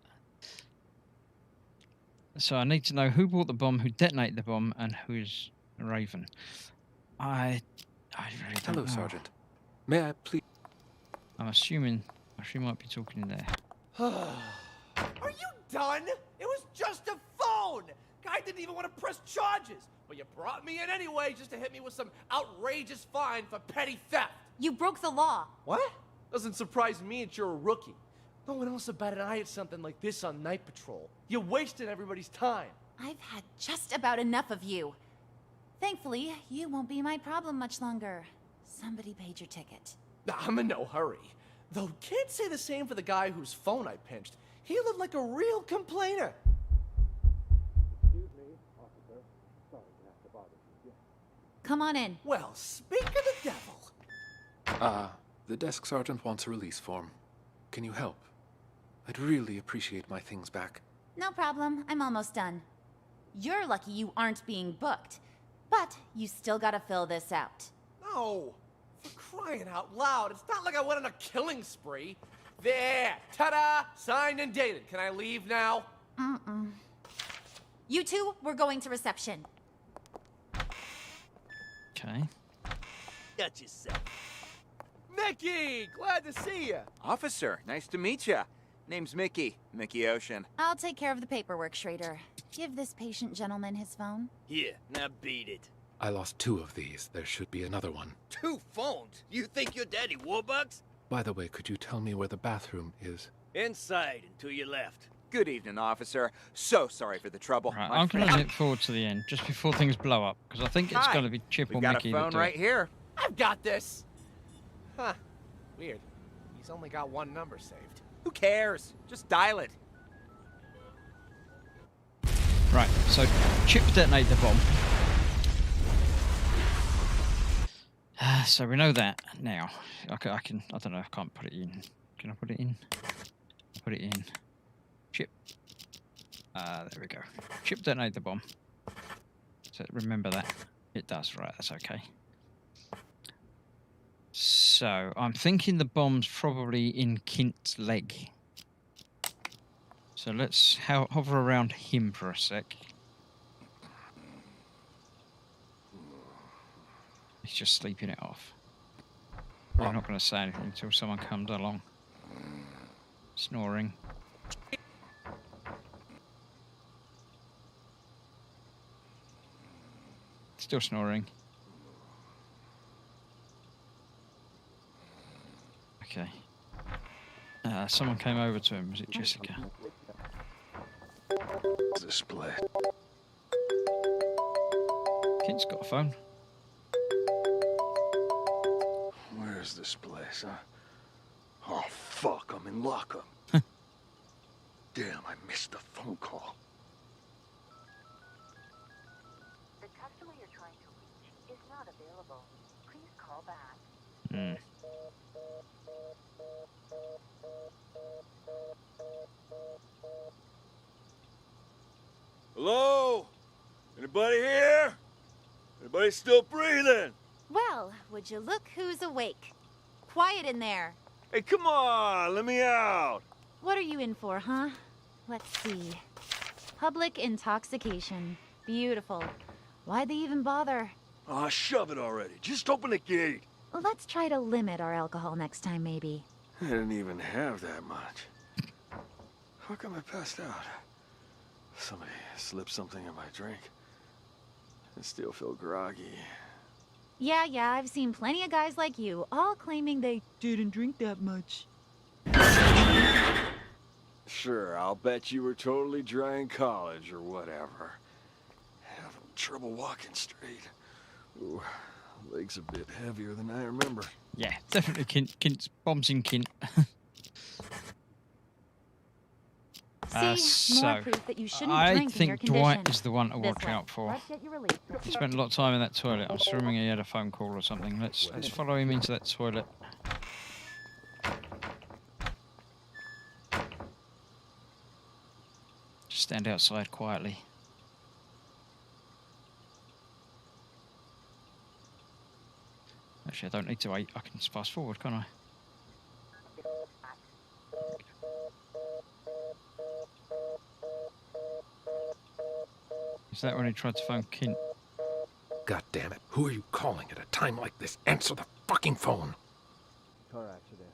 S1: So I need to know who bought the bomb, who detonated the bomb, and who's Raven. I really don't
S5: Hello,
S1: know.
S5: Sergeant. May I please?
S1: I'm assuming she might be talking there.
S18: Are you done? It was just a phone! Guy didn't even want to press charges, but you brought me in anyway just to hit me with some outrageous fine for petty theft.
S16: You broke the law.
S18: What? Doesn't surprise me that you're a rookie. No one else would bat an eye at something like this on night patrol. You're wasting everybody's time.
S16: I've had just about enough of you. Thankfully, you won't be my problem much longer. Somebody paid your ticket.
S18: I'm in no hurry. Though can't say the same for the guy whose phone I pinched. He looked like a real complainer.
S15: Excuse me, officer. Sorry to have to bother you.
S16: Come on in.
S18: Well, speak of the devil.
S5: The desk sergeant wants a release form. Can you help? I'd really appreciate my things back.
S16: No problem. I'm almost done. You're lucky you aren't being booked. But you still gotta fill this out.
S18: No! For crying out loud, it's not like I went on a killing spree. There! Ta-da! Signed and dated. Can I leave now?
S16: You two, we're going to reception.
S1: Okay.
S10: Got yourself.
S18: Mickey! Glad to see you.
S14: Officer, nice to meet you. Name's Mickey. Mickey Ocean.
S16: I'll take care of the paperwork, Schrader. Give this patient gentleman his phone.
S10: Here, now beat it.
S5: I lost 2 of these. There should be another one.
S10: 2 phones? You think you're Daddy Warbucks?
S5: By the way, could you tell me where the bathroom is?
S10: Inside and to your left.
S14: Good evening, officer. So sorry for the trouble.
S1: Right, I'm going to zip forward to the end, just before things blow up, because I think it's going to be Chip
S14: We
S1: or
S14: got
S1: Mickey
S14: a phone
S1: that do
S14: right
S1: it.
S14: here.
S18: I've got this. Huh. Weird. He's only got 1 number saved.
S14: Who cares? Just dial it.
S1: Right, so Chip detonated the bomb. So we know that now. I don't know, I can't put it in. Can I put it in? Put it in. Chip. There we go. Chip detonated the bomb. So remember that. It does, right, that's okay. So I'm thinking the bomb's probably in Kint's leg. So let's hover around him for a sec. He's just sleeping it off. I'm not going to say anything until someone comes along. Snoring. Still snoring. Okay. Someone came over to him. Was it Jessica?
S15: Display.
S1: Kint's got a phone.
S15: Where's this place, huh? Oh, fuck, I'm in lockup. Damn, I missed the phone call.
S20: The customer you're trying to reach is not available. Please call back.
S1: Hmm.
S15: Hello? Anybody here? Anybody still breathing?
S16: Well, would you look who's awake? Quiet in there.
S15: Hey, come on, let me out.
S16: What are you in for, huh? Let's see. Public intoxication. Beautiful. Why'd they even bother?
S15: Aw, shove it already. Just open the gate.
S16: Let's try to limit our alcohol next time, maybe.
S15: I didn't even have that much. How come I passed out? Somebody slipped something in my drink. I still feel groggy.
S16: Yeah, I've seen plenty of guys like you, all claiming they didn't drink that much.
S15: Sure, I'll bet you were totally dry in college or whatever. Having trouble walking straight. Ooh, legs a bit heavier than I remember.
S1: Yeah, definitely Kint's bombs in Kint.
S16: See, more proof that you shouldn't
S1: I
S16: drink in your
S1: think Dwight
S16: condition.
S1: is the one to
S16: This
S1: watch
S16: way.
S1: out for.
S16: Let's get you released.
S1: He spent a lot of time in that toilet. I'm assuming he had a phone call or something. Let's follow him into that toilet. Just stand outside quietly. Actually, I don't need to wait. I can just fast forward, can't I? Is that when he tried to phone Kint?
S5: God damn it. Who are you calling at a time like this? Answer the fucking phone.
S11: Car accident.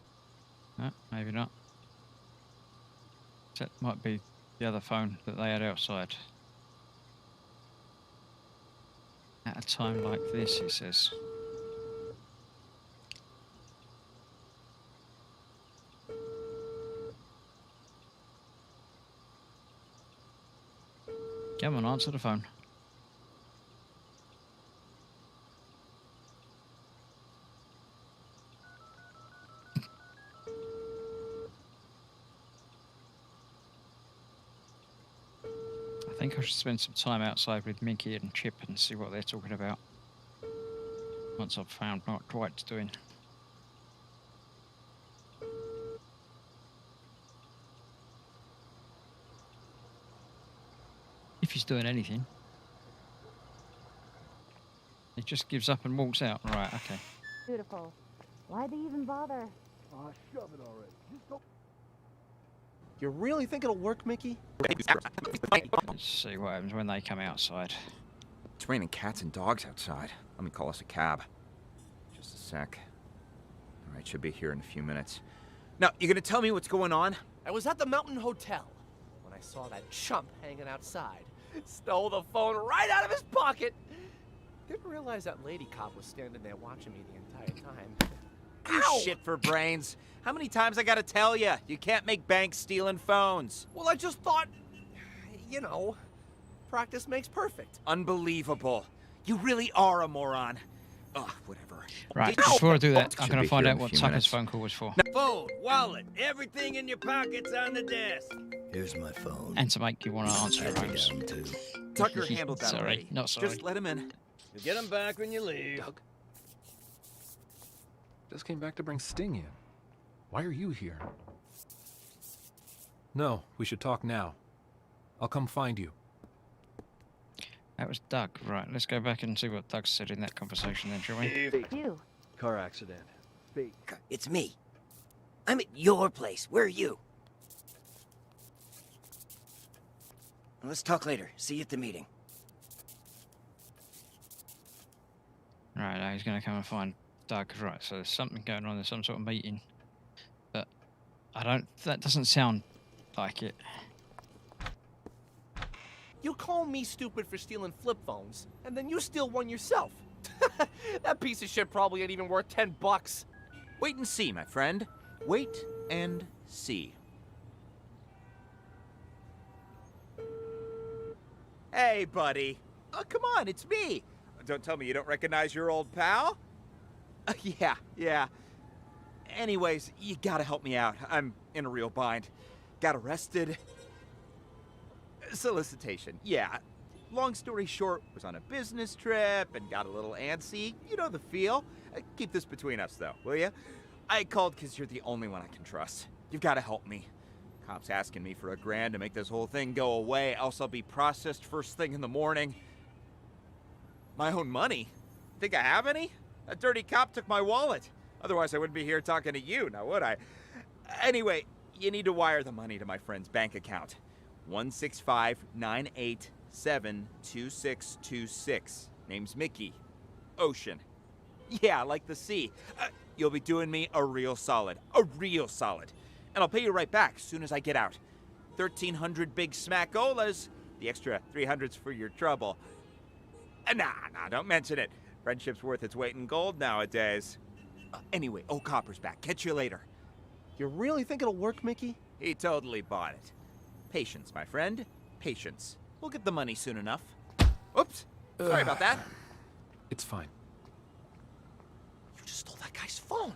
S1: No, maybe not. That might be the other phone that they had outside. At a time like this, he says. Come on, answer the phone. I think I should spend some time outside with Mickey and Chip and see what they're talking about. Once I've found what Dwight's doing. If he's doing anything. He just gives up and walks out. Right, okay.
S16: Beautiful. Why'd they even bother?
S15: Aw, shove it already. Just go.
S18: You really think it'll work, Mickey?
S1: Let's see what happens when they come outside.
S14: It's raining cats and dogs outside. Let me call us a cab. Just a sec. All right, should be here in a few minutes. Now, you gonna tell me what's going on?
S18: I was at the Mountain Hotel when I saw that chump hanging outside. Stole the phone right out of his pocket. Didn't realize that lady cop was standing there watching me the entire time.
S14: You
S18: Ow!
S14: shit for brains. How many times I gotta tell you? You can't make bank stealing phones.
S18: Well, I just thought, you know, practice makes perfect.
S14: Unbelievable. You really are a moron. Ugh, whatever.
S1: Right, before I do that, I'm going to find out what Tucker's phone call was for.
S10: Phone, wallet, everything in your pockets on the desk.
S19: Here's my phone.
S1: And to make you want to answer your phones.
S14: Tucker handled that
S1: Sorry,
S14: already.
S1: not sorry.
S14: Just let him in.
S10: You'll get them back when you leave.
S5: Doug? Just came back to bring Sting in. Why are you here? No, we should talk now. I'll come find you.
S1: That was Doug. Right, let's go back and see what Doug said in that conversation then, shall we?
S20: You.
S17: Car accident. Fake.
S10: It's me. I'm at your place. Where are you? Let's talk later. See you at the meeting.
S1: Right, now he's going to come and find Doug. Right, so there's something going on. There's some sort of meeting. But that doesn't sound like it.
S18: You call me stupid for stealing flip phones, and then you steal one yourself. That piece of shit probably ain't even worth $10.
S14: Wait and see, my friend. Wait and see. Hey, buddy. Oh, come on, it's me. Don't tell me you don't recognize your old pal? Yeah. Anyways, you gotta help me out. I'm in a real bind. Got arrested. Solicitation, yeah. Long story short, was on a business trip and got a little antsy. You know the feel. Keep this between us, though, will ya? I called because you're the only one I can trust. You've got to help me. Cops asking me for $1,000 to make this whole thing go away, else I'll be processed first thing in the morning. My own money? Think I have any? A dirty cop took my wallet. Otherwise, I wouldn't be here talking to you, now would I? Anyway, you need to wire the money to my friend's bank account. 165-987-2626. Name's Mickey. Ocean. Yeah, like the sea. You'll be doing me a real solid. A real solid. And I'll pay you right back as soon as I get out. 1,300 big smackolas. The extra 300's for your trouble. Nah, don't mention it. Friendship's worth its weight in gold nowadays. Anyway, old Copper's back. Catch you later.
S18: You really think it'll work, Mickey?
S14: He totally bought it. Patience, my friend. Patience. We'll get the money soon enough. Oops. Sorry about that.
S5: It's fine.
S18: You just stole that guy's phone.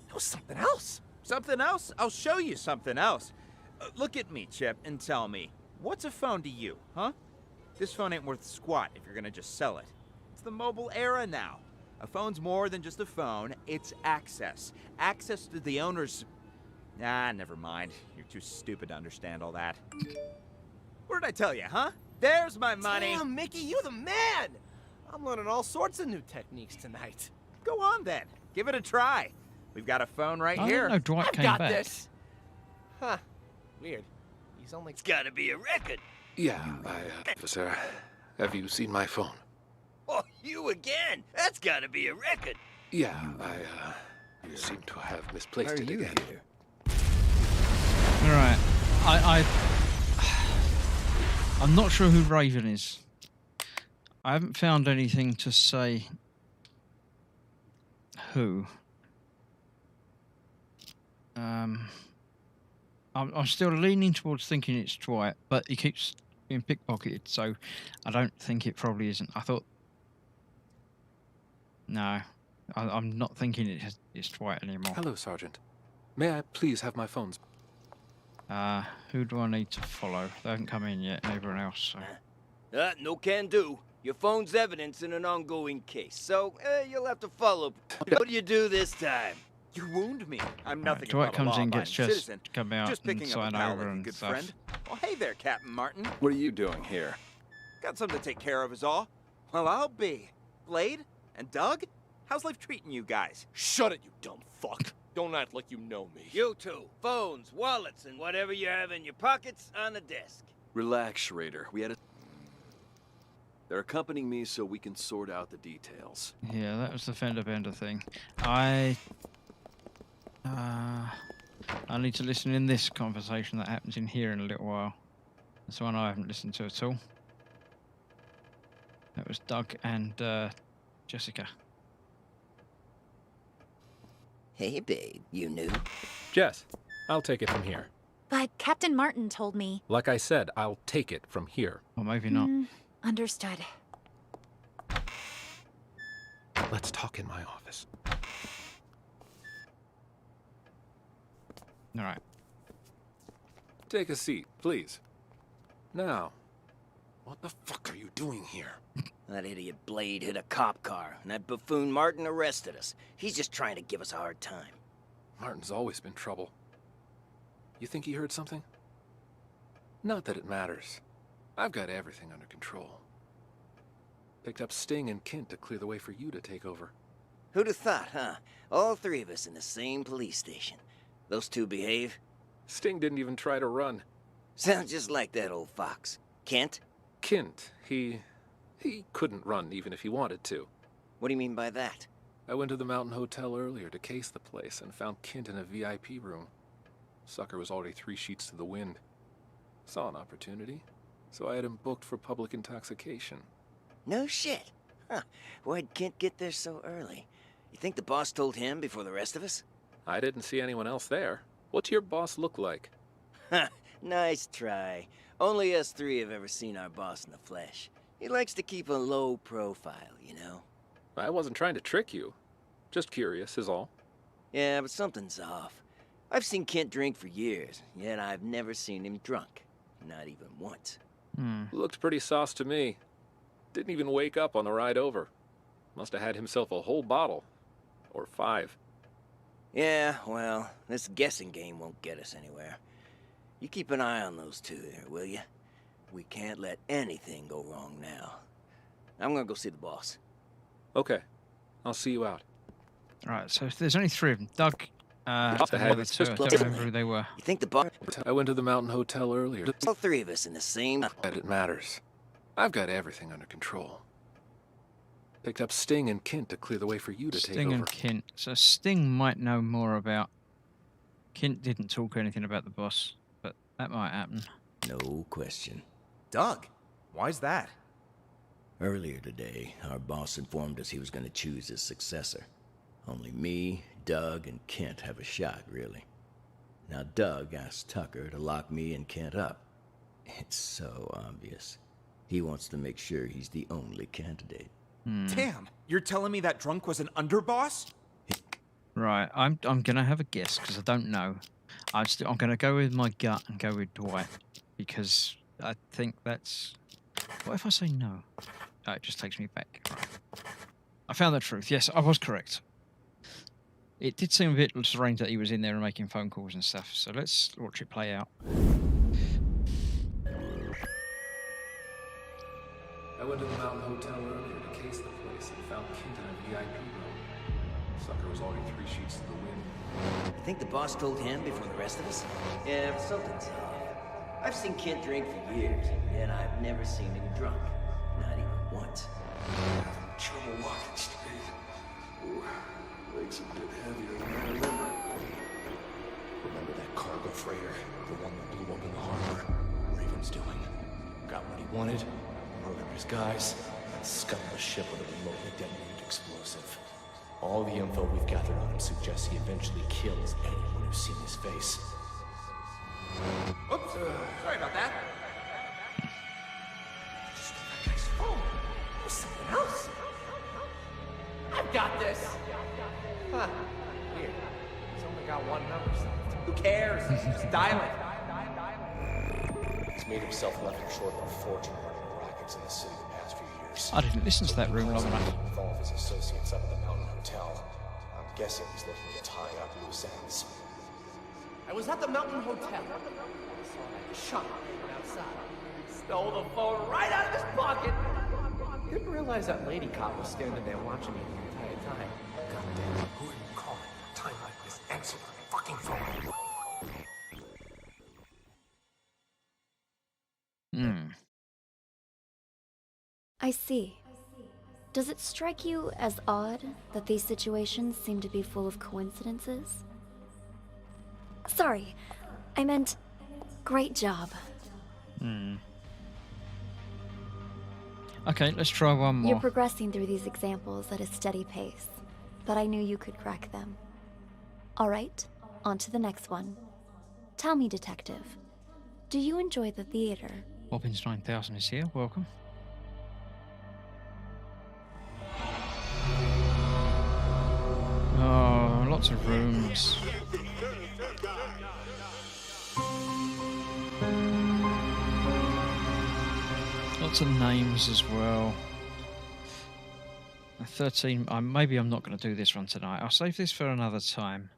S18: It was something else.
S14: Something else? I'll show you something else. Look at me, Chip, and tell me, what's a phone to you, huh? This phone ain't worth squat if you're gonna just sell it. It's the mobile era now. A phone's more than just a phone, it's access. Access to the owner's... Nah, never mind. You're too stupid to understand all that. What did I tell you, huh? There's my money!
S18: Damn, Mickey, you the man! I'm learning all sorts of new techniques tonight.
S14: Go on, then. Give it a try. We've got a phone right here.
S1: I didn't know Dwight
S18: I've
S1: came
S18: got
S1: back.
S18: this. Huh. Weird. He's only...
S10: It's gotta be a record.
S5: Yeah, officer. Have you seen my phone?
S10: Oh, you again? That's gotta be a record.
S5: Yeah, you seem to have misplaced it again.
S1: Alright. I'm not sure who Raven is. I haven't found anything to say who. I'm still leaning towards thinking it's Dwight, but he keeps being pickpocketed, so I don't think it probably isn't. I thought... No, I'm not thinking it's Dwight anymore.
S5: Hello, Sergeant. May I please have my phones?
S1: Who do I need to follow? They haven't come in yet, and everyone else, so...
S10: No can do. Your phone's evidence in an ongoing case, so you'll have to follow. What do you do this time?
S14: You wound me. I'm nothing
S1: Dwight
S14: but a
S1: comes in, gets
S14: law-abiding
S1: just
S14: citizen.
S1: come out
S14: Just
S1: and
S14: picking up
S1: sign
S14: a pal
S1: over
S14: like a
S1: and
S14: good
S1: stuff.
S14: friend. Well, hey there, Captain Martin.
S17: What are you doing here?
S14: Got something to take care of is all. Well, I'll be. Blade and Doug? How's life treating you guys?
S18: Shut it, you dumb fuck. Don't act like you know me.
S10: You two, phones, wallets, and whatever you have in your pockets on the desk.
S17: Relax, Schrader. They're accompanying me so we can sort out the details.
S1: Yeah, that was the fender bender thing. I need to listen in this conversation that happens in here in a little while. That's one I haven't listened to at all. That was Doug and Jessica.
S10: Hey, babe, you knew?
S3: Jess, I'll take it from here.
S16: But Captain Martin told me.
S3: Like I said, I'll take it from here.
S1: Or maybe not.
S16: Understood.
S3: Let's talk in my office.
S1: All right.
S5: Take a seat, please. Now.
S10: What the fuck are you doing here? That idiot Blade hit a cop car, and that buffoon Martin arrested us. He's just trying to give us a hard time.
S5: Martin's always been trouble. You think he heard something? Not that it matters. I've got everything under control. Picked up Sting and Kent to clear the way for you to take over.
S10: Who'd have thought, huh? All three of us in the same police station. Those two behave?
S5: Sting didn't even try to run.
S10: Sounds just like that old Foxx. Kent?
S5: Kent, he couldn't run even if he wanted to.
S10: What do you mean by that?
S5: I went to the Mountain Hotel earlier to case the place and found Kent in a VIP room. Sucker was already 3 sheets to the wind. Saw an opportunity, so I had him booked for public intoxication.
S10: No shit. Huh. Why'd Kent get there so early? You think the boss told him before the rest of us?
S5: I didn't see anyone else there. What's your boss look like?
S10: Ha! Nice try. Only us three have ever seen our boss in the flesh. He likes to keep a low profile, you know?
S5: I wasn't trying to trick you. Just curious is all.
S10: Yeah, but something's off. I've seen Kent drink for years, yet I've never seen him drunk. Not even once.
S5: Looked pretty sauce to me. Didn't even wake up on the ride over. Must have had himself a whole bottle. Or 5.
S10: Yeah, well, this guessing game won't get us anywhere. You keep an eye on those two there, will you? We can't let anything go wrong now. I'm gonna go see the boss.
S5: Okay. I'll see you out.
S1: Alright, so there's only 3 of them. Doug,
S5: Have to have it.
S1: I don't remember who they were.
S10: You think the boss...
S5: I went to the Mountain Hotel earlier.
S10: All 3 of us in the same...
S5: That it matters. I've got everything under control. Picked up Sting and Kent to clear the way for you to take over.
S1: Sting and Kent. So Sting might know more about... Kent didn't talk anything about the boss, but that might happen.
S19: No question.
S14: Doug, why's that?
S19: Earlier today, our boss informed us he was going to choose his successor. Only me, Doug, and Kent have a shot, really. Now Doug asked Tucker to lock me and Kent up. It's so obvious. He wants to make sure he's the only candidate.
S14: Damn, you're telling me that drunk was an underboss?
S1: Right, I'm gonna have a guess because I don't know. I'm gonna go with my gut and go with Dwight because I think that's. What if I say no? Oh, it just takes me back. Right. I found the truth. Yes, I was correct. It did seem a bit strange that he was in there and making phone calls and stuff. So let's watch it play out.
S5: I went to the Mountain Hotel earlier to case the place and found Kent in a VIP room. Sucker was already 3 sheets to the wind.
S10: You think the boss told him before the rest of us? Yeah, but something's off. I've seen Kent drink for years, yet I've never seen him drunk. Not even once.
S15: Having trouble walking straight. Ooh, legs a bit heavier than I remember.
S3: Remember that cargo freighter? The one that blew up in the harbor? Raven's doing. Got what he wanted, murdered his guys, and scuttled the ship with a remotely detonated explosive. All the info we've gathered on him suggests he eventually kills anyone who's seen his face.
S18: Oops, sorry about that. Just get that guy's phone. There's someone else. I've got this. Huh. Weird. He's only got one number saved. Who cares? Just dial it.
S3: He's made himself nothing short of a fortune running rackets in the city the past few years.
S1: I didn't listen to that room long enough.
S3: With all of his associates up at the Mountain Hotel. I'm guessing he's looking to tie up loose ends.
S18: I was at the Mountain Hotel. I saw that chump went outside. Stole the phone right out of his pocket. Didn't realize that lady cop was standing there watching me the entire time.
S3: Goddamn, who are you calling at a time like this? Answer the fucking phone.
S2: I see. Does it strike you as odd that these situations seem to be full of coincidences? Sorry, I meant great job.
S1: Okay, let's try one more.
S2: You're progressing through these examples at a steady pace, but I knew you could crack them. All right, on to the next one. Tell me, Detective, do you enjoy the theater?
S1: Bobbins 9000 is here. Welcome. Oh, lots of rooms. Lots of names as well. 13. Maybe I'm not going to do this one tonight. I'll save this for another time,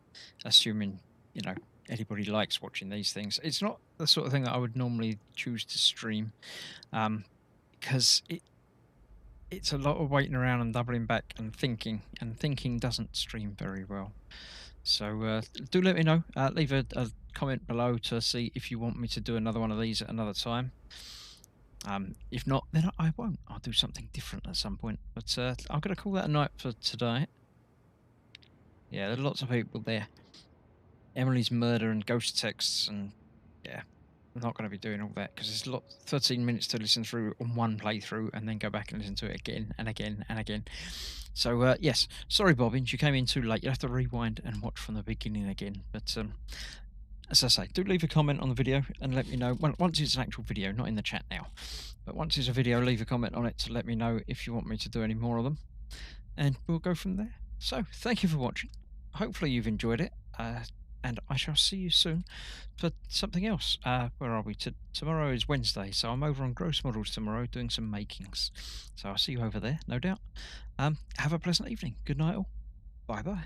S1: assuming, you know, anybody likes watching these things. It's not the sort of thing that I would normally choose to stream, because it's a lot of waiting around and doubling back and thinking doesn't stream very well. So do let me know. Leave a comment below to see if you want me to do another one of these at another time. If not, then I won't. I'll do something different at some point. But I'm going to call that a night for today. Yeah, there are lots of people there. Emily's murder and ghost texts, and yeah, I'm not going to be doing all that because it's 13 minutes to listen through on one playthrough and then go back and listen to it again and again and again. So yes, sorry Bobbins, you came in too late. You have to rewind and watch from the beginning again. But as I say, do leave a comment on the video and let me know, once it's an actual video, not in the chat now, but once it's a video, leave a comment on it to let me know if you want me to do any more of them, and we'll go from there. So, thank you for watching. Hopefully you've enjoyed it, and I shall see you soon for something else. Where are we? Tomorrow is Wednesday, so I'm over on Gross Models tomorrow doing some makings. So I'll see you over there, no doubt. Have a pleasant evening. Good night all. Bye-bye.